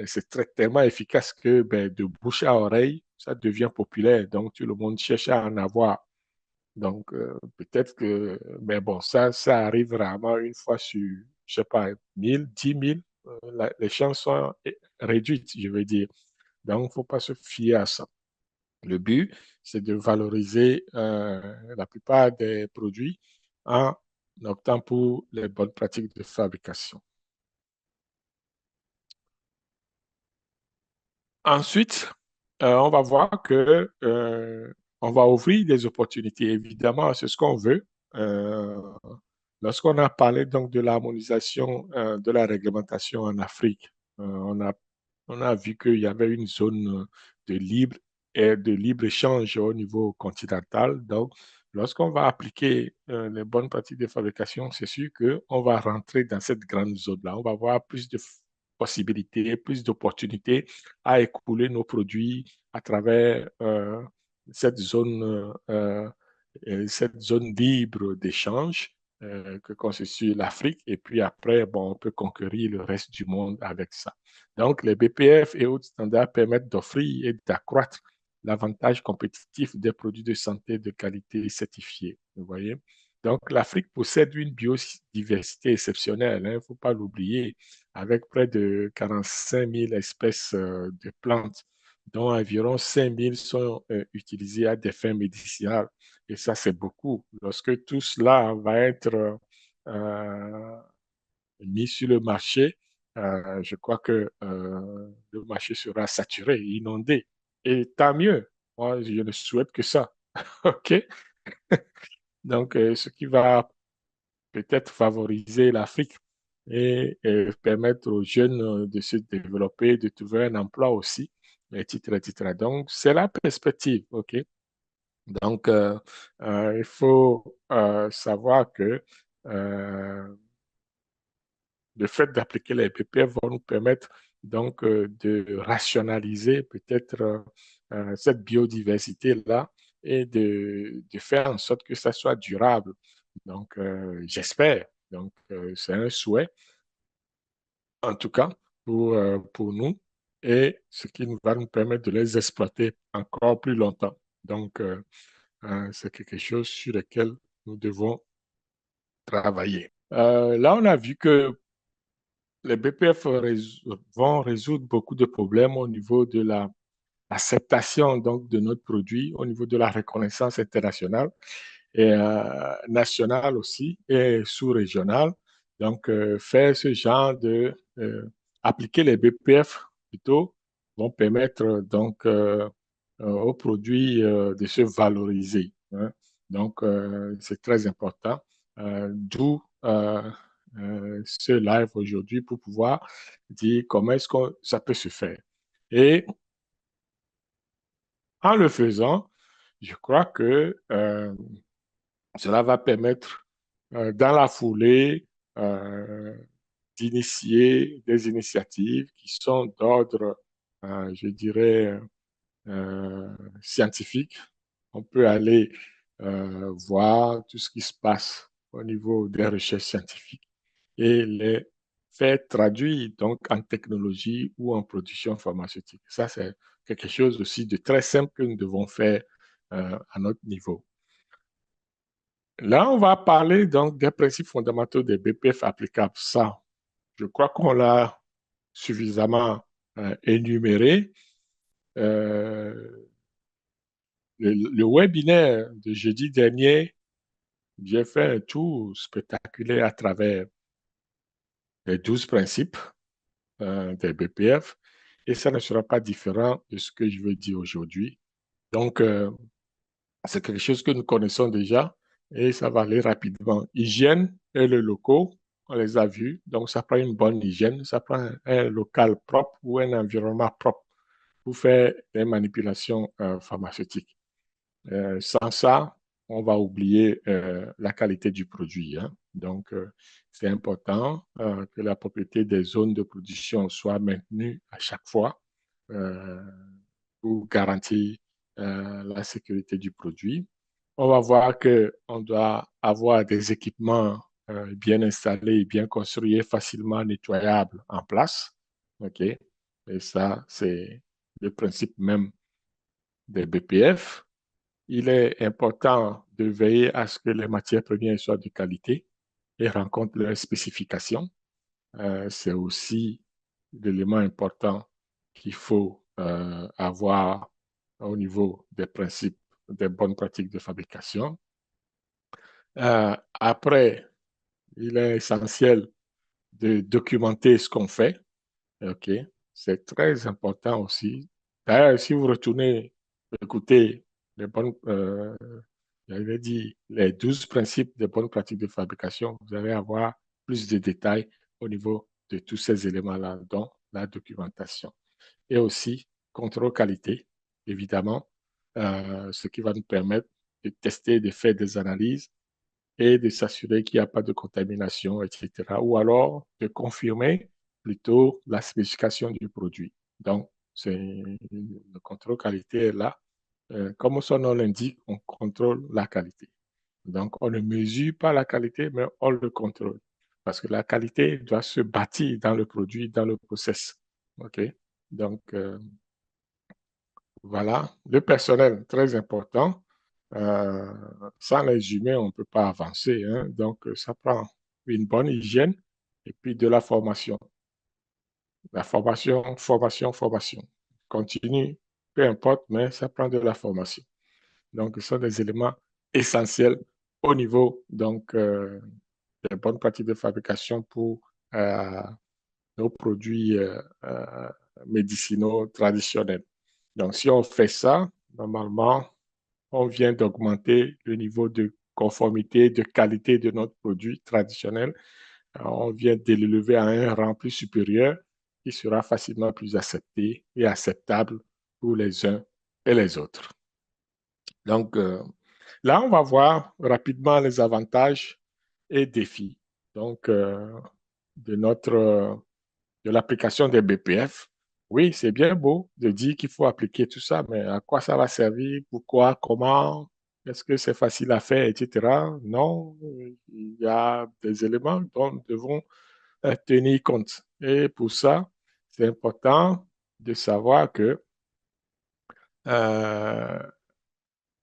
c'est tellement efficace que ben, de bouche à oreille, ça devient populaire. Donc, tout le monde cherche à en avoir. Donc, peut-être que, mais bon, ça arrive rarement une fois sur, je sais pas, 1000, 10 000. Les chances sont réduites, je veux dire. Donc, il ne faut pas se fier à ça. Le but, c'est de valoriser la plupart des produits en optant pour les bonnes pratiques de fabrication. Ensuite, on va voir que on va ouvrir des opportunités. Évidemment, c'est ce qu'on veut. Euh, Lorsqu'on a parlé donc de l'harmonisation de la réglementation en Afrique, on a vu qu'il y avait une zone de libre et de libre-échange au niveau continental. Donc, lorsqu'on va appliquer les bonnes pratiques de fabrication, c'est sûr qu'on va rentrer dans cette grande zone-là. On va avoir plus de possibilités, plus d'opportunités à écouler nos produits à travers cette zone, cette zone libre d'échange que constitue l'Afrique. Et puis après, bon, on peut conquérir le reste du monde avec ça. Donc, les BPF et autres standards permettent d'offrir et d'accroître l'avantage compétitif des produits de santé de qualité certifiés. Vous voyez? Donc, l'Afrique possède une biodiversité exceptionnelle, il ne faut pas l'oublier, avec près de 45 000 espèces de plantes, dont environ 5 000 sont utilisées à des fins médicinales. Et ça, c'est beaucoup. Lorsque tout cela va être mis sur le marché, je crois que le marché sera saturé, inondé. Et tant mieux. Moi, je ne souhaite que ça. OK? Donc, ce qui va peut-être favoriser l'Afrique et permettre aux jeunes de se développer, de trouver un emploi aussi, etc., etc. Donc, c'est la perspective. OK? Donc, il faut savoir que euh, le fait d'appliquer les PPF va nous permettre donc de rationaliser peut-être cette biodiversité-là et de faire en sorte que ça soit durable. Donc, j'espère. Donc, c'est un souhait, en tout cas, pour nous, et ce qui va nous permettre de les exploiter encore plus longtemps. Donc, c'est quelque chose sur lequel nous devons travailler. Là, on a vu que les BPF vont résoudre beaucoup de problèmes au niveau de l'acceptation donc de notre produit, au niveau de la reconnaissance internationale et nationale aussi et sous-régionale. Donc, faire ce genre appliquer les BPF plutôt vont permettre donc aux produits de se valoriser, hein. Donc, c'est très important. D'où ce live aujourd'hui pour pouvoir dire comment est-ce que ça peut se faire. Et en le faisant, je crois que cela va permettre dans la foulée euh, d'initier des initiatives qui sont d'ordre, je dirais, euh, scientifique. On peut aller voir tout ce qui se passe au niveau des recherches scientifiques et les faire traduire donc en technologie ou en production pharmaceutique. Ça, c'est quelque chose aussi de très simple que nous devons faire à notre niveau. Là, on va parler donc des principes fondamentaux des BPF applicables. Ça, je crois qu'on l'a suffisamment énuméré. Euh, le webinaire de jeudi dernier, j'ai fait un tour spectaculaire à travers les 12 principes des BPF et ça ne sera pas différent de ce que je veux dire aujourd'hui. Donc, c'est quelque chose que nous connaissons déjà et ça va aller rapidement. Hygiène et le locaux, on les a vus. Donc, ça prend une bonne hygiène, ça prend un local propre ou un environnement propre pour faire des manipulations pharmaceutiques. Sans ça, on va oublier la qualité du produit, hein. Donc, c'est important que la propriété des zones de production soit maintenue à chaque fois euh, pour garantir la sécurité du produit. On va voir qu'on doit avoir des équipements bien installés, bien construits et facilement nettoyables en place. OK? Et ça, c'est le principe même des BPF. Il est important de veiller à ce que les matières premières soient de qualité et rencontrent leurs spécifications. C'est aussi l'élément important qu'il faut avoir au niveau des principes, des bonnes pratiques de fabrication. Après, il est essentiel de documenter ce qu'on fait. OK? C'est très important aussi. D'ailleurs, si vous retournez écouter les bonnes, j'avais dit les 12 principes des bonnes pratiques de fabrication, vous allez avoir plus de détails au niveau de tous ces éléments-là, dont la documentation. Et aussi, contrôle qualité, évidemment, ce qui va nous permettre de tester, de faire des analyses et de s'assurer qu'il n'y a pas de contamination, etc. Ou alors de confirmer plutôt la spécification du produit. Donc, c'est le contrôle qualité est là. Comme son nom l'indique, on contrôle la qualité. Donc, on ne mesure pas la qualité, mais on le contrôle. Parce que la qualité doit se bâtir dans le produit, dans le process. OK? Donc, voilà. Le personnel, très important. Euh, Sans les humains, on ne peut pas avancer, hein. Donc, ça prend une bonne hygiène et puis de la formation. La formation, formation, formation. Continue, peu importe, mais ça prend de la formation. Donc, ce sont des éléments essentiels au niveau donc, des bonnes pratiques de fabrication pour nos produits médicinaux traditionnels. Donc, si on fait ça, normalement, on vient d'augmenter le niveau de conformité, de qualité de notre produit traditionnel. On vient de l'élever à un rang plus supérieur qui sera facilement plus accepté et acceptable pour les uns et les autres. Donc, là, on va voir rapidement les avantages et défis donc, de de l'application des BPF. Oui, c'est bien beau de dire qu'il faut appliquer tout ça, mais à quoi ça va servir? Pourquoi? Comment? Est-ce que c'est facile à faire, etc. Non, il y a des éléments dont nous devons tenir compte. Et pour ça, c'est important de savoir que euh,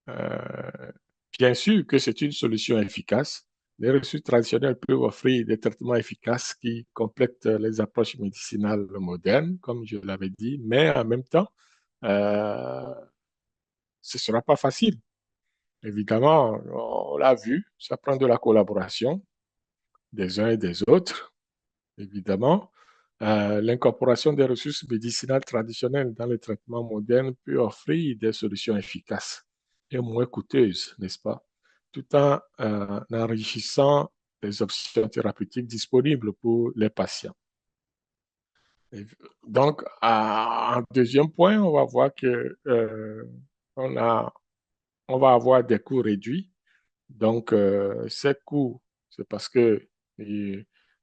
euh, bien sûr que c'est une solution efficace. Les ressources traditionnelles peuvent offrir des traitements efficaces qui complètent les approches médicinales modernes, comme je l'avais dit, mais en même temps, euh, ce ne sera pas facile. Évidemment, on l'a vu, ça prend de la collaboration des uns et des autres, évidemment. L'incorporation des ressources médicinales traditionnelles dans le traitement moderne peut offrir des solutions efficaces et moins coûteuses, n'est-ce pas? Tout en enrichissant les options thérapeutiques disponibles pour les patients. Et donc, en deuxième point, on va voir que on a, on va avoir des coûts réduits. Donc, ces coûts, c'est parce que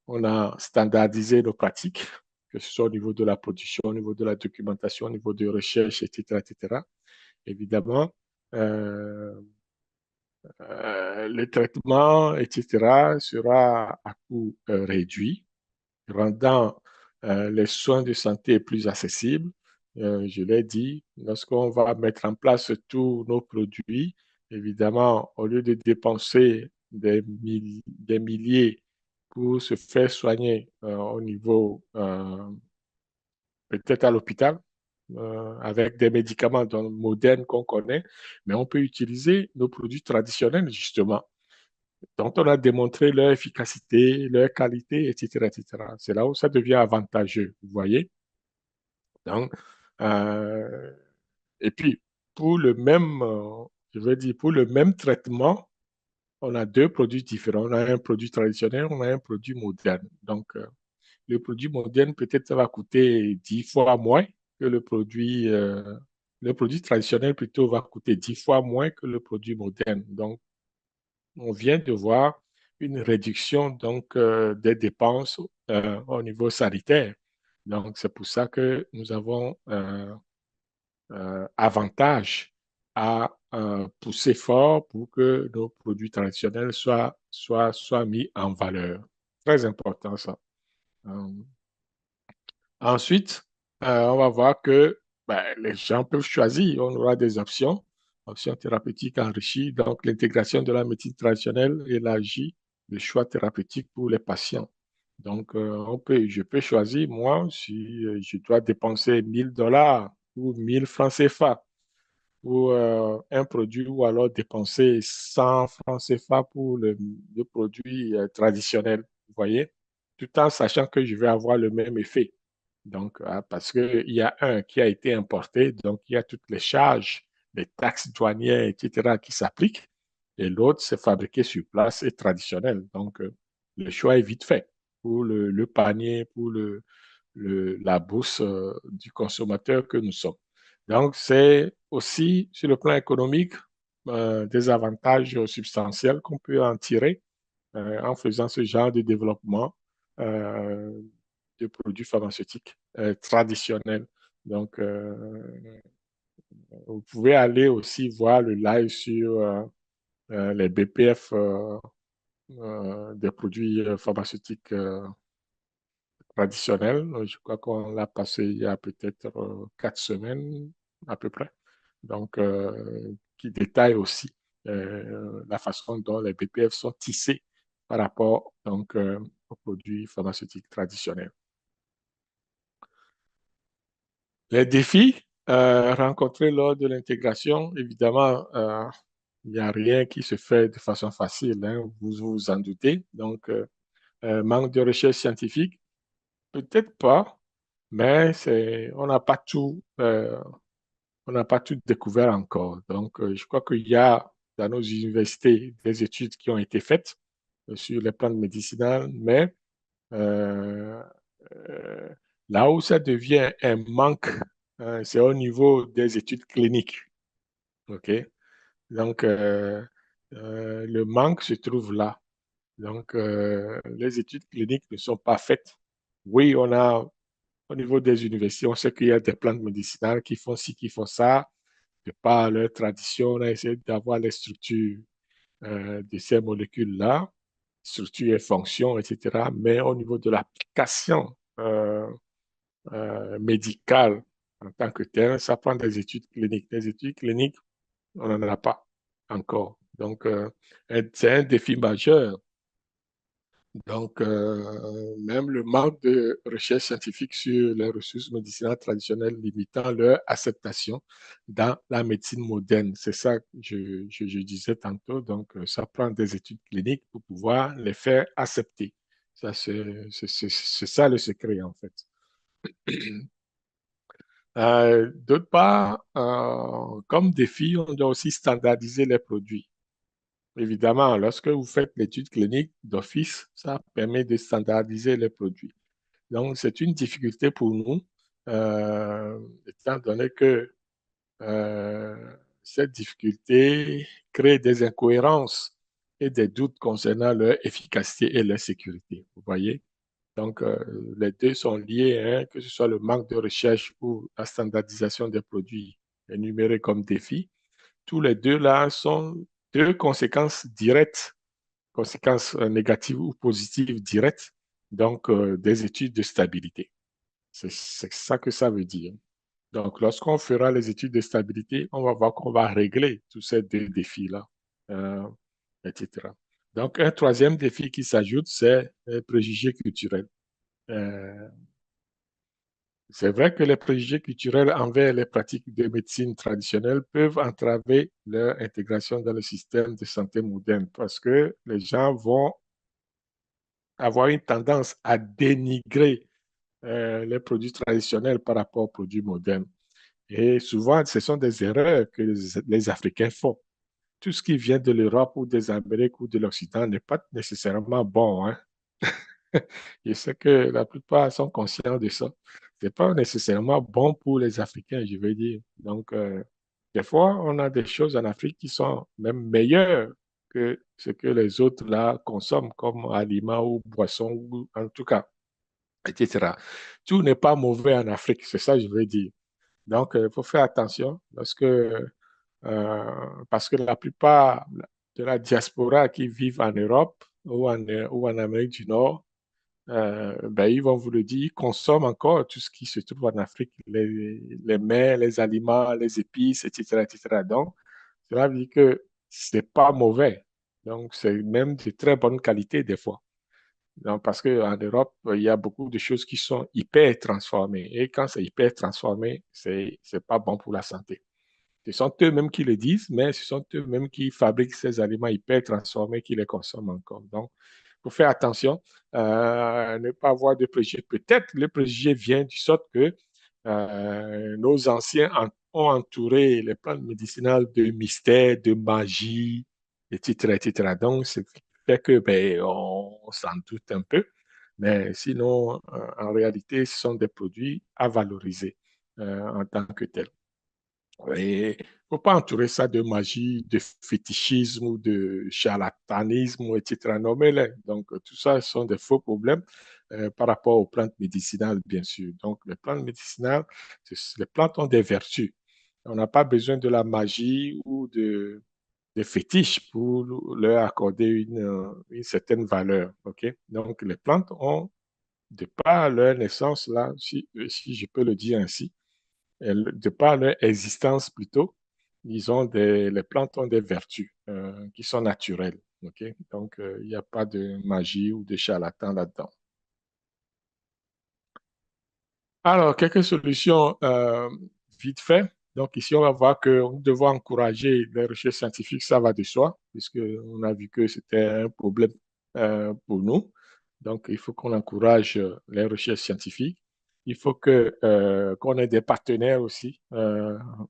on a standardisé nos pratiques, que ce soit au niveau de la production, au niveau de la documentation, au niveau de recherche, etc., etc. Évidemment, euh, le traitement, etc., sera à coût réduit, rendant les soins de santé plus accessibles. Je l'ai dit, lorsqu'on va mettre en place tous nos produits, évidemment, au lieu de dépenser des milliers pour se faire soigner au niveau, peut-être à l'hôpital, avec des médicaments modernes qu'on connaît, mais on peut utiliser nos produits traditionnels, justement, dont on a démontré leur efficacité, leur qualité, etc., etc. C'est là où ça devient avantageux, vous voyez. Donc, euh, et puis, pour le même, je veux dire, pour le même traitement, on a deux produits différents. On a un produit traditionnel, on a un produit moderne. Donc, le produit moderne, peut-être, ça va coûter 10 fois moins que le produit traditionnel, plutôt, va coûter 10 fois moins que le produit moderne. Donc, on vient de voir une réduction donc, des dépenses au niveau sanitaire. Donc, c'est pour ça que nous avons avantage à pousser fort pour que nos produits traditionnels soient mis en valeur. Très important ça. Euh, Ensuite, on va voir que ben, les gens peuvent choisir. On aura des options thérapeutiques enrichies. Donc, l'intégration de la médecine traditionnelle élargit le choix thérapeutique pour les patients. Donc, je peux choisir, moi, si je dois dépenser 1000 $ ou 1000 francs CFA pour un produit ou alors dépenser 100 francs CFA pour le produit traditionnel, vous voyez, tout en sachant que je vais avoir le même effet. Donc, parce qu'il y a un qui a été importé, donc il y a toutes les charges, les taxes douanières, etc., qui s'appliquent, et l'autre, c'est fabriqué sur place et traditionnel. Donc, le choix est vite fait pour le panier, pour la bourse du consommateur que nous sommes. Donc, c'est aussi, sur le plan économique, des avantages substantiels qu'on peut en tirer en faisant ce genre de développement euh, de produits pharmaceutiques traditionnels. Donc, vous pouvez aller aussi voir le live sur les BPF des produits pharmaceutiques traditionnels. Je crois qu'on l'a passé il y a peut-être 4 semaines à peu près. Donc, qui détaille aussi la façon dont les BPF sont tissés par rapport donc, aux produits pharmaceutiques traditionnels. Les défis rencontrés lors de l'intégration, évidemment, il n'y a rien qui se fait de façon facile, hein, vous vous en doutez. Donc, manque de recherche scientifique, peut-être pas, mais on n'a pas tout découvert encore. Donc, je crois qu'il y a dans nos universités des études qui ont été faites sur les plantes médicinales, mais euh, euh, là où ça devient un manque, c'est au niveau des études cliniques. OK? Donc, le manque se trouve là. Donc, les études cliniques ne sont pas faites. Oui, on a, au niveau des universités, on sait qu'il y a des plantes médicinales qui font ci, qui font ça. De par leur tradition, on a essayé d'avoir les structures de ces molécules-là, structure et fonction, etc. Mais au niveau de l'application médicale en tant que telle, ça prend des études cliniques. Des études cliniques, on n'en a pas encore. Donc, c'est un défi majeur. Donc, même le manque de recherche scientifique sur les ressources médicinales traditionnelles limitant leur acceptation dans la médecine moderne. C'est ça que je disais tantôt. Donc, ça prend des études cliniques pour pouvoir les faire accepter. Ça, c'est ça le secret, en fait. D'autre part, comme défi, on doit aussi standardiser les produits. Évidemment, lorsque vous faites l'étude clinique d'office, ça permet de standardiser les produits. Donc, c'est une difficulté pour nous, étant donné que euh, cette difficulté crée des incohérences et des doutes concernant leur efficacité et leur sécurité. Vous voyez? Donc, les deux sont liés, hein, que ce soit le manque de recherche ou la standardisation des produits énumérés comme défis. Tous les deux là sont deux conséquences directes, conséquences négatives ou positives directes, donc des études de stabilité. C'est ça que ça veut dire. Donc, lorsqu'on fera les études de stabilité, on va voir qu'on va régler tous ces deux défis-là, euh, etc. Donc, un troisième défi qui s'ajoute, c'est les préjugés culturels. Euh, c'est vrai que les préjugés culturels envers les pratiques de médecine traditionnelle peuvent entraver leur intégration dans le système de santé moderne parce que les gens vont avoir une tendance à dénigrer les produits traditionnels par rapport aux produits modernes. Et souvent, ce sont des erreurs que les Africains font. Tout ce qui vient de l'Europe ou des Amériques ou de l'Occident n'est pas nécessairement bon, hein. Je sais que la plupart sont conscients de ça. Ce n'est pas nécessairement bon pour les Africains, je veux dire. Donc, des fois, on a des choses en Afrique qui sont même meilleures que ce que les autres là consomment comme aliments ou boissons, ou en tout cas, etc. Tout n'est pas mauvais en Afrique, c'est ça que je veux dire. Donc, il faut faire attention parce que la plupart de la diaspora qui vivent en Europe ou en Amérique du Nord, ben, ils vont vous le dire, ils consomment encore tout ce qui se trouve en Afrique, les mets, les aliments, les épices, etc., etc. Donc, cela veut dire que c'est pas mauvais. Donc, c'est même de très bonne qualité des fois. Donc, parce qu'en Europe, il y a beaucoup de choses qui sont hyper transformées. Et quand c'est hyper transformé, c'est pas bon pour la santé. Ce sont eux-mêmes qui le disent, mais ce sont eux-mêmes qui fabriquent ces aliments hyper transformés qui les consomment encore. Donc, il faut faire attention, ne pas avoir de préjugés. Peut-être le préjugé vient du sort que nos anciens ont entouré les plantes médicinales de mystère, de magie, etc., etc. Donc, c'est fait que ben, on s'en doute un peu. Mais sinon, en réalité, ce sont des produits à valoriser en tant que tels. Il ne faut pas entourer ça de magie, de fétichisme ou de charlatanisme, etc. Non, mais là, donc, tout ça sont des faux problèmes par rapport aux plantes médicinales, bien sûr. Donc, les plantes médicinales, les plantes ont des vertus. On n'a pas besoin de la magie ou de fétiches pour leur accorder une certaine valeur. OK? Donc, les plantes ont, de par leur naissance, là, si je peux le dire ainsi, de par leur existence plutôt, les plantes ont des vertus qui sont naturelles. Ok. Donc, il n'y a pas de magie ou de charlatan là-dedans. Alors, quelques solutions vite fait. Donc, ici, on va voir que nous devons encourager les recherches scientifiques, ça va de soi, puisqu'on a vu que c'était un problème pour nous. Donc, il faut qu'on encourage les recherches scientifiques. Il faut qu'on ait des partenaires aussi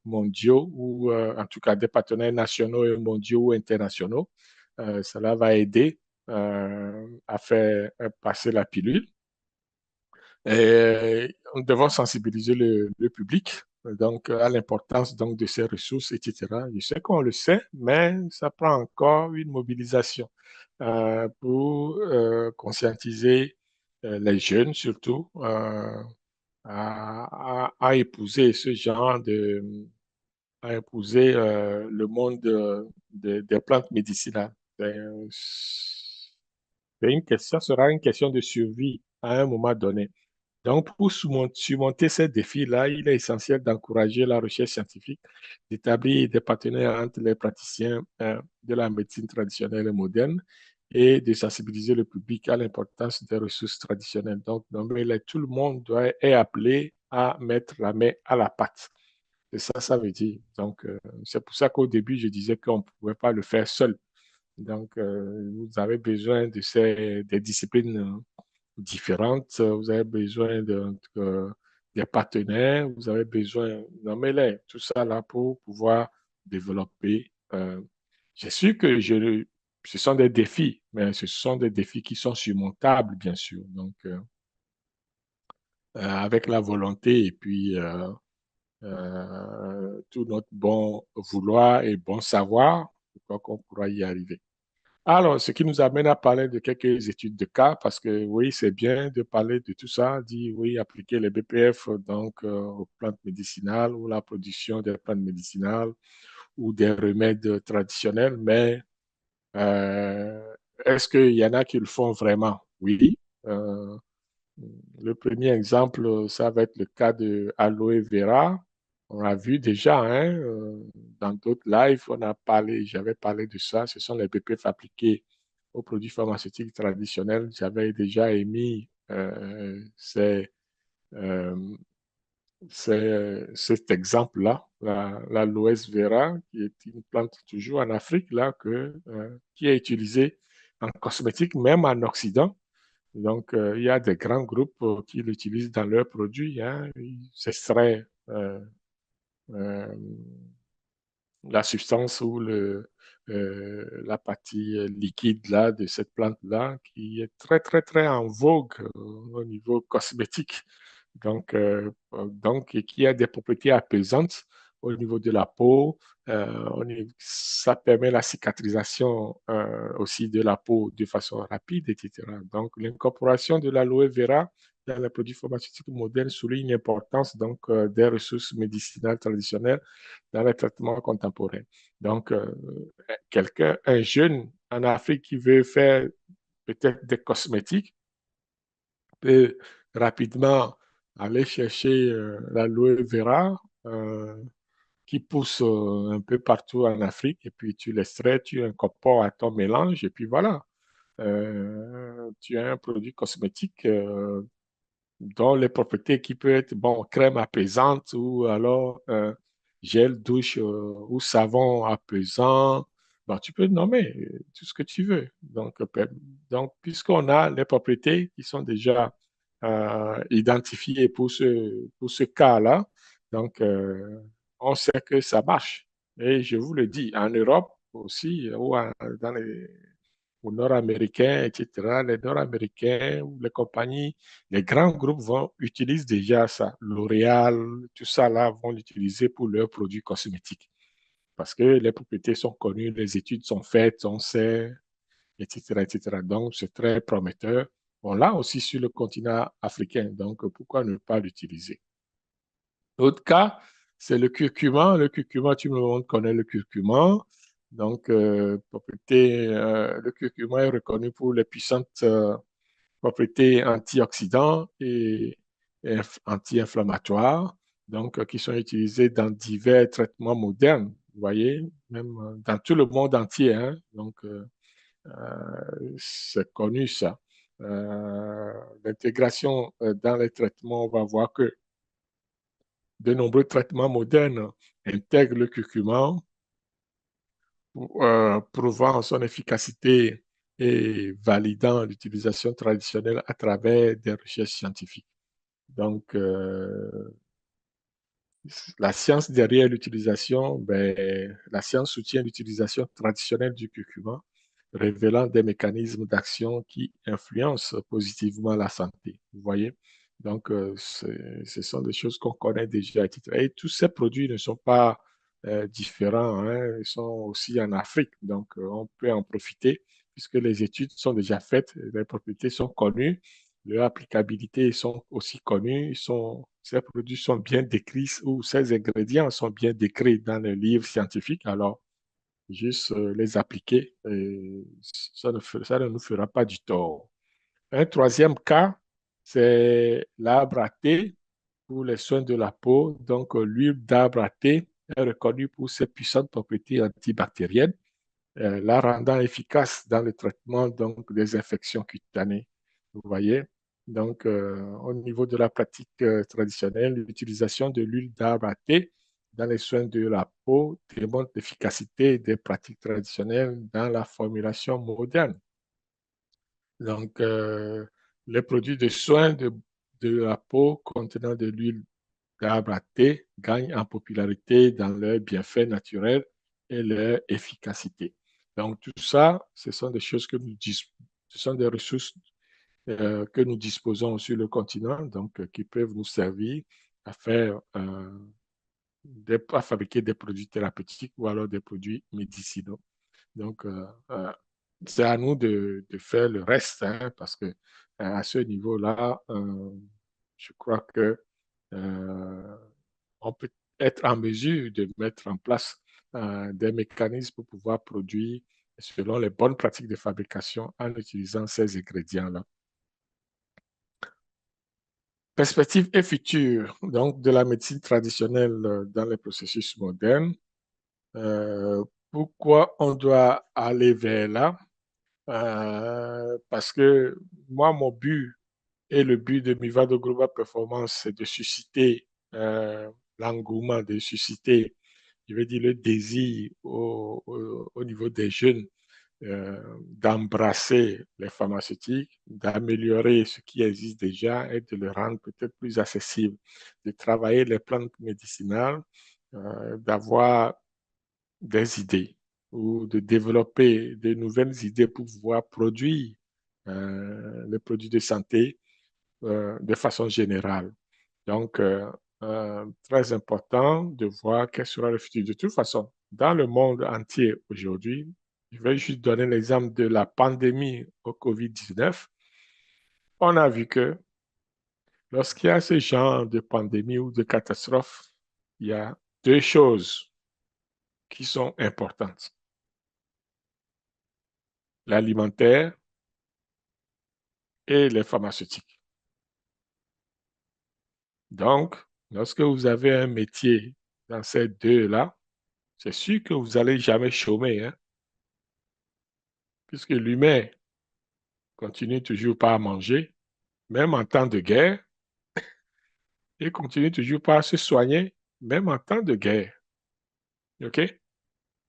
mondiaux ou en tout cas des partenaires nationaux et mondiaux ou internationaux. Cela va aider à faire passer la pilule. Et nous devons sensibiliser le public donc, à l'importance donc, de ces ressources, etc. Je sais qu'on le sait, mais ça prend encore une mobilisation pour conscientiser les jeunes surtout à épouser ce genre à épouser le monde des plantes médicinales. C'est une question, ça sera une question de survie à un moment donné. Donc, pour surmonter ces défis-là, il est essentiel d'encourager la recherche scientifique, d'établir des partenaires entre les praticiens de la médecine traditionnelle et moderne et de sensibiliser le public à l'importance des ressources traditionnelles. Donc, tout le monde est appelé à mettre la main à la pâte. C'est ça, ça veut dire. Donc, c'est pour ça qu'au début, je disais qu'on ne pouvait pas le faire seul. Donc, vous avez besoin des disciplines différentes. Vous avez besoin des partenaires, vous avez besoin, nommez-les, tout ça là pour pouvoir développer. C'est sûr que ce sont des défis, mais ce sont des défis qui sont surmontables, bien sûr. Donc, avec la volonté et puis tout notre bon vouloir et bon savoir, je crois qu'on pourra y arriver. Alors, ce qui nous amène à parler de quelques études de cas, parce que oui, c'est bien de parler de tout ça, dire oui, appliquer les BPF donc aux plantes médicinales ou la production des plantes médicinales ou des remèdes traditionnels, mais euh, est-ce qu'il y en a qui le font vraiment? Oui. Euh, le premier exemple, ça va être le cas de aloe vera. On l'a vu déjà, hein, dans d'autres lives, j'avais parlé de ça. Ce sont les PPF appliqués aux produits pharmaceutiques traditionnels. J'avais déjà émis euh, cet exemple-là, l'aloe vera, qui est une plante toujours en Afrique, là, qui est utilisée en cosmétique, même en Occident. Donc, il y a des grands groupes qui l'utilisent dans leurs produits. Hein. Ce serait euh, la substance ou la partie liquide là, de cette plante-là qui est très, très, très en vogue au niveau cosmétique. Donc, et qui a des propriétés apaisantes au niveau de la peau. Ça permet la cicatrisation aussi de la peau de façon rapide, etc. Donc, l'incorporation de l'aloe vera dans les produits pharmaceutiques modernes souligne l'importance donc, des ressources médicinales traditionnelles dans les traitements contemporains. Donc, un jeune en Afrique qui veut faire peut-être des cosmétiques, peut rapidement aller chercher l'aloe vera qui pousse un peu partout en Afrique et puis tu l'extrais, tu incorpores à ton mélange et puis voilà. Tu as un produit cosmétique dont les propriétés qui peuvent être, bon, crème apaisante ou alors gel douche ou savon apaisant. Bon, tu peux nommer tout ce que tu veux. Donc puisqu'on a les propriétés qui sont déjà identifiées pour ce cas-là, donc on sait que ça marche. Et je vous le dis, en Europe aussi, dans les aux Nord-Américains, etc. Les Nord-Américains ou les compagnies, les grands groupes utilisent déjà ça. L'Oréal, tout ça là, vont l'utiliser pour leurs produits cosmétiques. Parce que les propriétés sont connues, les études sont faites, on sait, etc., etc. Donc, c'est très prometteur. On l'a aussi sur le continent africain, donc pourquoi ne pas l'utiliser? L'autre cas, c'est le curcuma. Le curcuma, tout le monde connaît le curcuma. Donc, le curcuma est reconnu pour les puissantes propriétés antioxydants et anti-inflammatoires, donc qui sont utilisées dans divers traitements modernes. Vous voyez, même dans tout le monde entier. Hein. Donc, c'est connu ça. L'intégration dans les traitements, on va voir que de nombreux traitements modernes intègrent le curcuma, prouvant son efficacité et validant l'utilisation traditionnelle à travers des recherches scientifiques. Donc, la science derrière l'utilisation, ben, la science soutient l'utilisation traditionnelle du curcuma, révélant des mécanismes d'action qui influencent positivement la santé. Vous voyez? Donc, ce sont des choses qu'on connaît déjà à titre. Et tous ces produits ne sont pas différents, hein, ils sont aussi en Afrique. Donc, on peut en profiter puisque les études sont déjà faites, les propriétés sont connues, leur applicabilité sont aussi connus, ces produits sont bien décrits ou ces ingrédients sont bien décrits dans les livres scientifiques. Alors, juste les appliquer, et ça ne nous fera pas du tort. Un troisième cas, c'est l'arbre à thé pour les soins de la peau. Donc, l'huile d'arbre à thé est reconnue pour ses puissantes propriétés antibactériennes, la rendant efficace dans le traitement donc, des infections cutanées. Vous voyez? Donc, au niveau de la pratique traditionnelle, l'utilisation de l'huile d'arbre à thé dans les soins de la peau démontre l'efficacité des pratiques traditionnelles dans la formulation moderne. Donc, les produits de soins de la peau contenant de l'huile d'arbre à thé gagnent en popularité dans leurs bienfaits naturels et leur efficacité. Donc, tout ça, ce sont des choses ce sont des ressources que nous disposons sur le continent, donc qui peuvent nous servir à faire, à fabriquer des produits thérapeutiques ou alors des produits médicinaux. Donc, c'est à nous de faire le reste, hein, parce que à ce niveau-là, je crois que euh, on peut être en mesure de mettre en place des mécanismes pour pouvoir produire selon les bonnes pratiques de fabrication en utilisant ces ingrédients-là. Perspectives et futures donc, de la médecine traditionnelle dans les processus modernes. Euh, Pourquoi on doit aller vers là? Parce que moi, mon but et le but de Mivado Global Performance, c'est de susciter l'engouement, de susciter, je veux dire, le désir au niveau des jeunes d'embrasser les pharmaceutiques, d'améliorer ce qui existe déjà et de le rendre peut-être plus accessible, de travailler les plantes médicinales, d'avoir des idées ou de développer de nouvelles idées pour pouvoir produire les produits de santé de façon générale. Donc, très important de voir quel sera le futur. De toute façon, dans le monde entier aujourd'hui, je vais juste donner l'exemple de la pandémie au COVID-19. On a vu que lorsqu'il y a ce genre de pandémie ou de catastrophe, il y a deux choses qui sont importantes. L'alimentaire et les pharmaceutiques. Donc, lorsque vous avez un métier dans ces deux-là, c'est sûr que vous n'allez jamais chômer, hein, puisque l'humain continue toujours pas à manger, même en temps de guerre, et continue toujours pas à se soigner, même en temps de guerre. OK?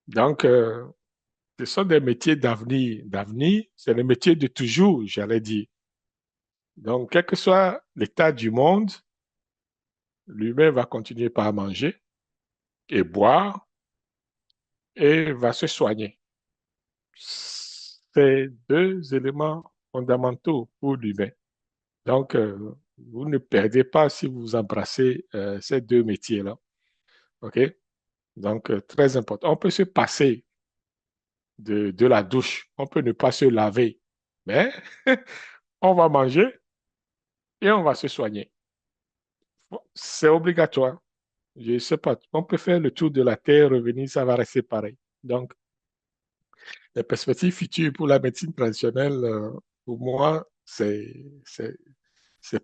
Donc, ce sont des métiers d'avenir. D'avenir, c'est le métier de toujours, j'allais dire. Donc, quel que soit l'état du monde, l'humain va continuer par manger et boire et va se soigner. C'est deux éléments fondamentaux pour l'humain. Donc, vous ne perdez pas si vous embrassez ces deux métiers-là. OK? Donc, très important. On peut se passer de la douche, on peut ne pas se laver, mais on va manger et on va se soigner. C'est obligatoire. Je ne sais pas, on peut faire le tour de la Terre, revenir, ça va rester pareil. Donc, les perspectives futures pour la médecine traditionnelle, pour moi, c'est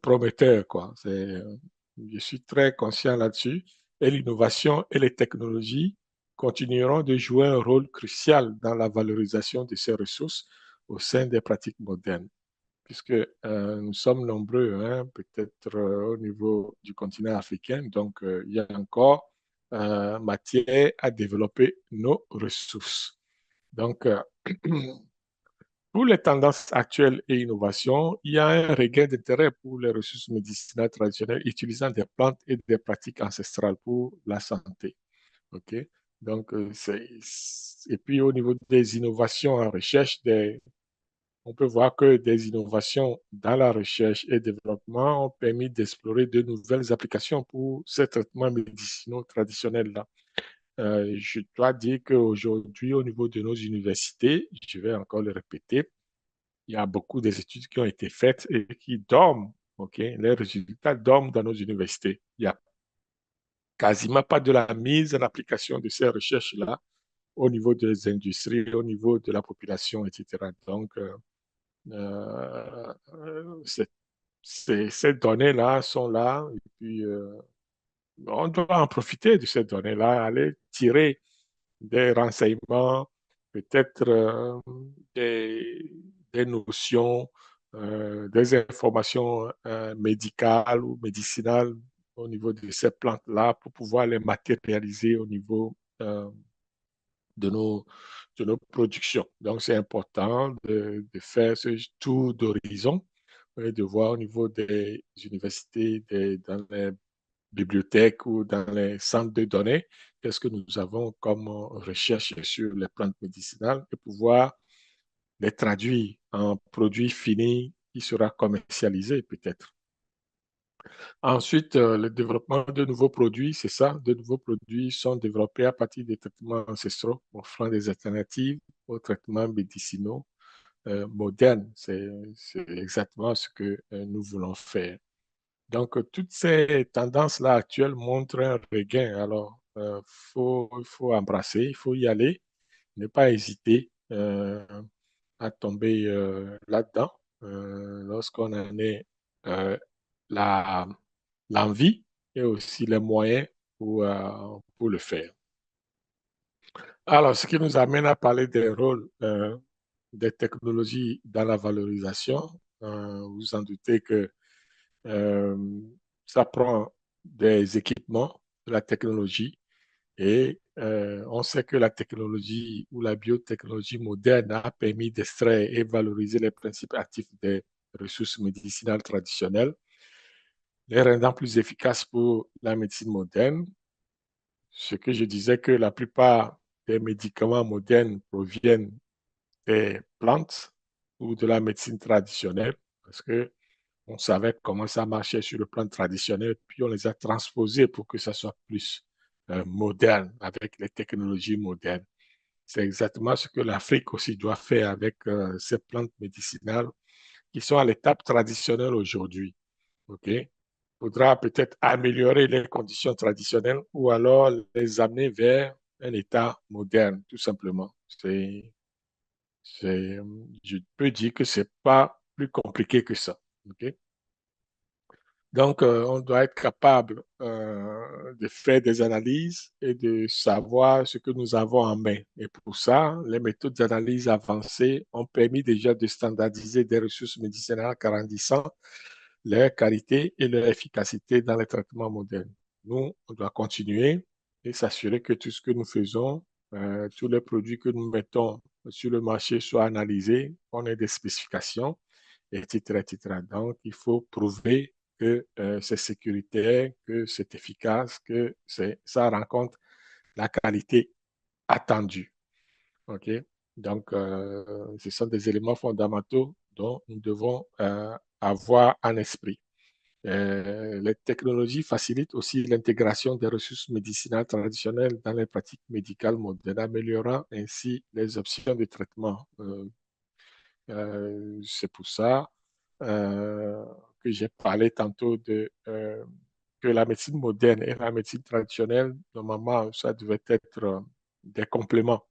prometteur, quoi. Je suis très conscient là-dessus. Et l'innovation et les technologies continueront de jouer un rôle crucial dans la valorisation de ces ressources au sein des pratiques modernes, puisque nous sommes nombreux, hein, peut-être au niveau du continent africain, donc il y a encore matière à développer nos ressources. Donc, Pour les tendances actuelles et innovations, il y a un regain d'intérêt pour les ressources médicinales traditionnelles utilisant des plantes et des pratiques ancestrales pour la santé. OK? Donc, et puis au niveau des innovations en recherche, on peut voir que des innovations dans la recherche et développement ont permis d'explorer de nouvelles applications pour ces traitements médicinaux traditionnels-là. Je dois dire qu'aujourd'hui, au niveau de nos universités, je vais encore le répéter, il y a beaucoup d'études qui ont été faites et qui dorment. OK? Les résultats dorment dans nos universités. Il n'y a quasiment pas de la mise en application de ces recherches-là au niveau des industries, au niveau de la population, etc. Donc, ces données-là sont là et puis on doit en profiter de ces données-là, aller tirer des renseignements, peut-être des, des notions, des informations médicales ou médicinales au niveau de ces plantes-là pour pouvoir les matérialiser au niveau de de nos productions. Donc, c'est important de faire ce tour d'horizon et de voir au niveau des universités, dans les bibliothèques ou dans les centres de données, qu'est-ce que nous avons comme recherche sur les plantes médicinales et pouvoir les traduire en produits finis qui sera commercialisé peut-être. Ensuite, le développement de nouveaux produits, c'est ça, de nouveaux produits sont développés à partir des traitements ancestraux, offrant des alternatives aux traitements médicinaux modernes. C'est exactement ce que nous voulons faire. Donc, toutes ces tendances-là actuelles montrent un regain. Alors, il faut embrasser, il faut y aller, ne pas hésiter à tomber là-dedans lorsqu'on en est la, l'envie et aussi les moyens pour le faire. Alors, ce qui nous amène à parler des rôles des technologies dans la valorisation. Vous en doutez que Euh, ça prend des équipements, de la technologie, et on sait que la technologie ou la biotechnologie moderne a permis d'extraire et valoriser les principes actifs des ressources médicinales traditionnelles, les rendant plus efficaces pour la médecine moderne. Ce que je disais que la plupart des médicaments modernes proviennent des plantes ou de la médecine traditionnelle, parce que on savait comment ça marchait sur le plan traditionnel, puis on les a transposés pour que ça soit plus moderne, avec les technologies modernes. C'est exactement ce que l'Afrique aussi doit faire avec ces plantes médicinales qui sont à l'étape traditionnelle aujourd'hui. OK? Il faudra peut-être améliorer les conditions traditionnelles ou alors les amener vers un état moderne, tout simplement. Je peux dire que c'est pas plus compliqué que ça. OK? Donc, on doit être capable de faire des analyses et de savoir ce que nous avons en main. Et pour ça, les méthodes d'analyse avancées ont permis déjà de standardiser des ressources médicinales grandissant leur qualité et leur efficacité dans les traitements modernes. Nous, on doit continuer et s'assurer que tout ce que nous faisons, tous les produits que nous mettons sur le marché soient analysés, qu'on ait des spécifications, etc., etc. Donc, il faut prouver que c'est sécuritaire, que c'est efficace, que ça rencontre la qualité attendue. OK? Donc, ce sont des éléments fondamentaux dont nous devons avoir en esprit. Les technologies facilitent aussi l'intégration des ressources médicinales traditionnelles dans les pratiques médicales modernes, améliorant ainsi les options de traitement. C'est pour ça euh, que j'ai parlé tantôt de que la médecine moderne et la médecine traditionnelle, normalement, ça devait être des compléments.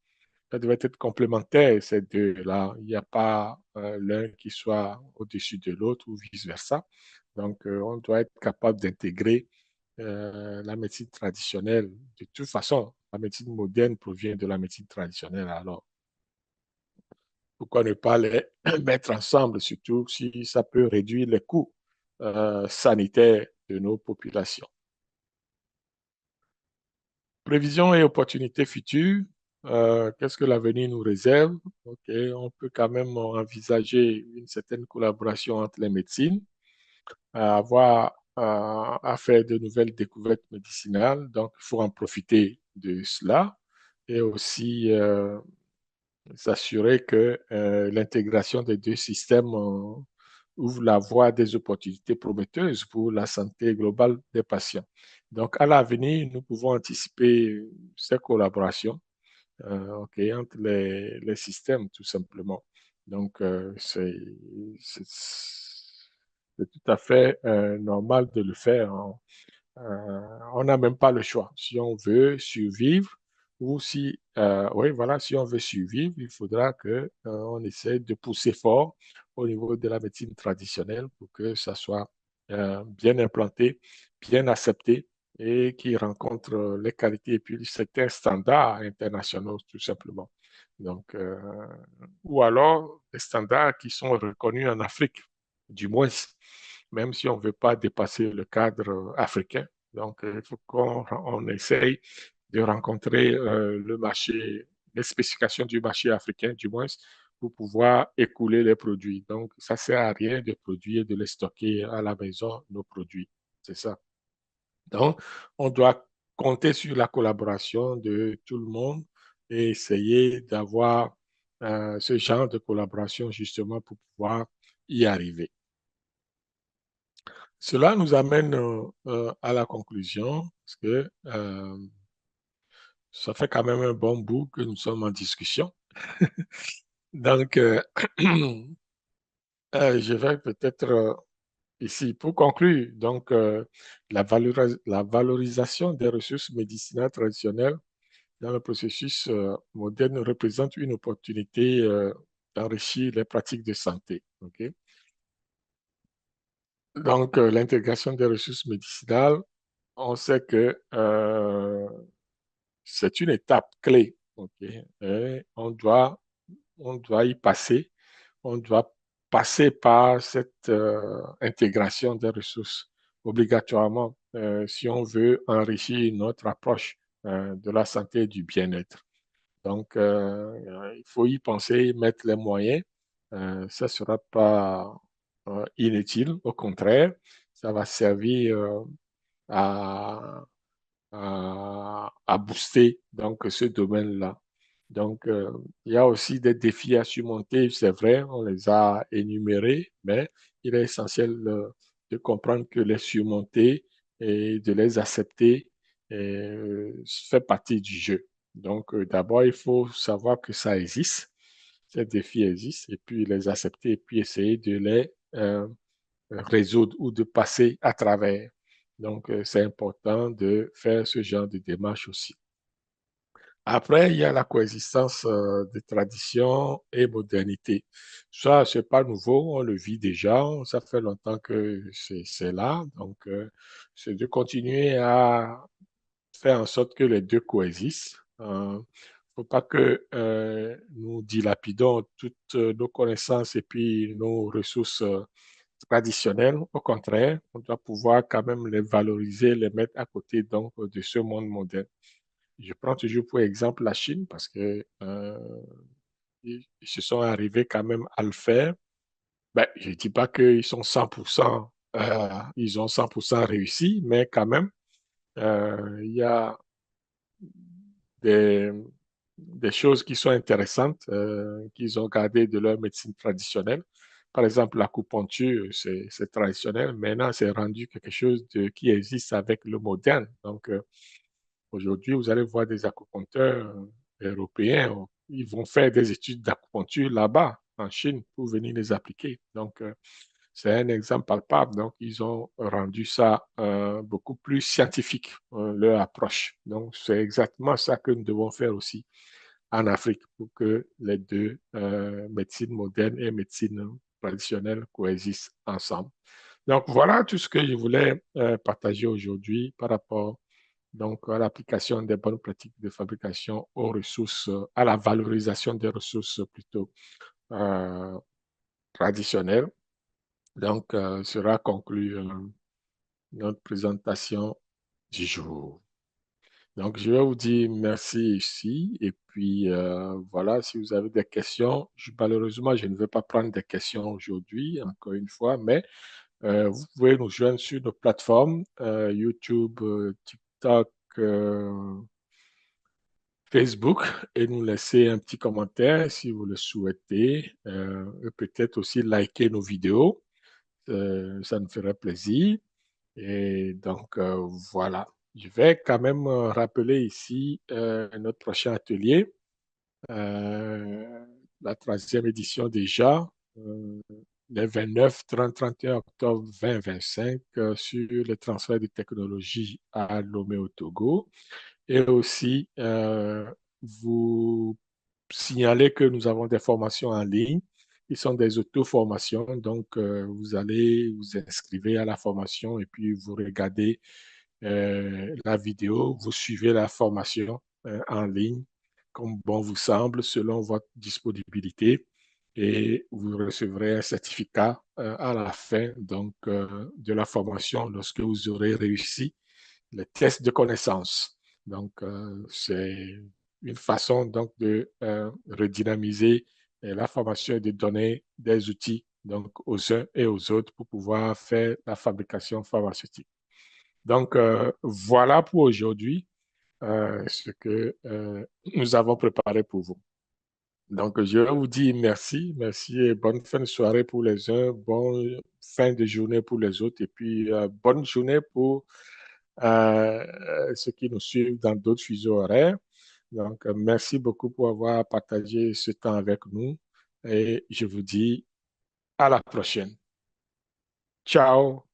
Ça devait être complémentaire, ces deux-là. Il n'y a pas l'un qui soit au-dessus de l'autre ou vice-versa. Donc, on doit être capable d'intégrer la médecine traditionnelle. De toute façon, la médecine moderne provient de la médecine traditionnelle. Alors, pourquoi ne pas les mettre ensemble, surtout si ça peut réduire les coûts sanitaires de nos populations. Prévisions et opportunités futures. qu'est-ce que l'avenir nous réserve? Ok, on peut quand même envisager une certaine collaboration entre les médecines, à faire de nouvelles découvertes médicinales. Donc, il faut en profiter de cela et aussi s'assurer que l'intégration des deux systèmes ouvre la voie à des opportunités prometteuses pour la santé globale des patients. Donc, à l'avenir, nous pouvons anticiper ces collaborations ok, entre les systèmes, tout simplement. Donc, c'est tout à fait normal de le faire, hein. On n'a même pas le choix. Si on veut survivre ou si, oui, voilà, si on veut survivre, il faudra que, on essaie de pousser fort au niveau de la médecine traditionnelle pour que ça soit bien implanté, bien accepté et qui rencontre les qualités et puis certains standards internationaux, tout simplement. Donc, ou alors des standards qui sont reconnus en Afrique, du moins, même si on ne veut pas dépasser le cadre africain. Donc, il faut qu'on essaye de rencontrer le marché, les spécifications du marché africain, du moins, pour pouvoir écouler les produits. Donc, ça ne sert à rien de produire, de les stocker à la maison, nos produits. C'est ça. Donc, on doit compter sur la collaboration de tout le monde et essayer d'avoir ce genre de collaboration justement pour pouvoir y arriver. Cela nous amène à la conclusion, parce que ça fait quand même un bon bout que nous sommes en discussion. Donc, je vais peut-être ici, pour conclure, donc, la valorisation des ressources médicinales traditionnelles dans le processus moderne représente une opportunité d'enrichir les pratiques de santé. Ok. Donc, l'intégration des ressources médicinales, on sait que c'est une étape clé. Ok. Et on doit y passer. On doit passer par cette intégration des ressources obligatoirement si on veut enrichir notre approche de la santé et du bien-être. Donc, il faut y penser, mettre les moyens. Ça ne sera pas inutile. Au contraire, ça va servir à, à booster donc, ce domaine-là. Donc, il y a aussi des défis à surmonter, c'est vrai, on les a énumérés, mais il est essentiel de comprendre que les surmonter et de les accepter fait partie du jeu. Donc, d'abord, il faut savoir que ça existe, ces défis existent, et puis les accepter, et puis essayer de les résoudre ou de passer à travers. Donc, c'est important de faire ce genre de démarche aussi. Après, il y a la coexistence de tradition et modernité. Ça, c'est pas nouveau, on le vit déjà, ça fait longtemps que c'est là. Donc, c'est de continuer à faire en sorte que les deux coexistent. Il ne faut pas que nous dilapidons toutes nos connaissances et puis nos ressources traditionnelles. Au contraire, on doit pouvoir quand même les valoriser, les mettre à côté donc de ce monde moderne. Je prends toujours pour exemple la Chine parce que ils se sont arrivés quand même à le faire. Ben, je ne dis pas qu'ils sont 100%, ils ont 100% réussi, mais quand même, il y a des, des choses qui sont intéressantes qu'ils ont gardées de leur médecine traditionnelle. Par exemple, l'acupuncture, c'est traditionnel. Maintenant, c'est rendu quelque chose qui existe avec le moderne. Donc, aujourd'hui, vous allez voir des acupuncteurs européens, ils vont faire des études d'acupuncture là-bas, en Chine, pour venir les appliquer. Donc, c'est un exemple palpable. Donc, ils ont rendu ça beaucoup plus scientifique, leur approche. Donc, c'est exactement ça que nous devons faire aussi en Afrique pour que les deux médecines modernes et médecine traditionnelle coexistent ensemble. Donc, voilà tout ce que je voulais partager aujourd'hui par rapport donc à l'application des bonnes pratiques de fabrication aux ressources, à la valorisation des ressources plutôt euh, traditionnelles. Donc, sera conclu notre présentation du jour. Donc, je vais vous dire merci ici. Et puis, voilà, si vous avez des questions, malheureusement, je ne vais pas prendre des questions aujourd'hui, encore une fois, mais vous pouvez nous joindre sur nos plateformes YouTube, TikTok, Facebook et nous laisser un petit commentaire si vous le souhaitez. Et peut-être aussi liker nos vidéos. Ça nous ferait plaisir. Et donc, voilà. Je vais quand même rappeler ici notre prochain atelier, euh, la troisième édition déjà, euh, les 29, 30, 31 octobre 2025 sur le transfert de technologie à Lomé au Togo. Et aussi, vous signaler que nous avons des formations en ligne qui sont des auto-formations. Donc, vous allez vous inscrivez à la formation et puis vous regardez la vidéo, vous suivez la formation en ligne comme bon vous semble, selon votre disponibilité. Et vous recevrez un certificat à la fin donc, de la formation lorsque vous aurez réussi les tests de connaissances. Donc, c'est une façon donc de redynamiser la formation et de donner des outils donc aux uns et aux autres pour pouvoir faire la fabrication pharmaceutique. Donc, voilà pour aujourd'hui ce que nous avons préparé pour vous. Donc, je vous dis merci, merci et bonne fin de soirée pour les uns, bonne fin de journée pour les autres et puis bonne journée pour ceux qui nous suivent dans d'autres fuseaux horaires. Donc, merci beaucoup pour avoir partagé ce temps avec nous et je vous dis à la prochaine. Ciao.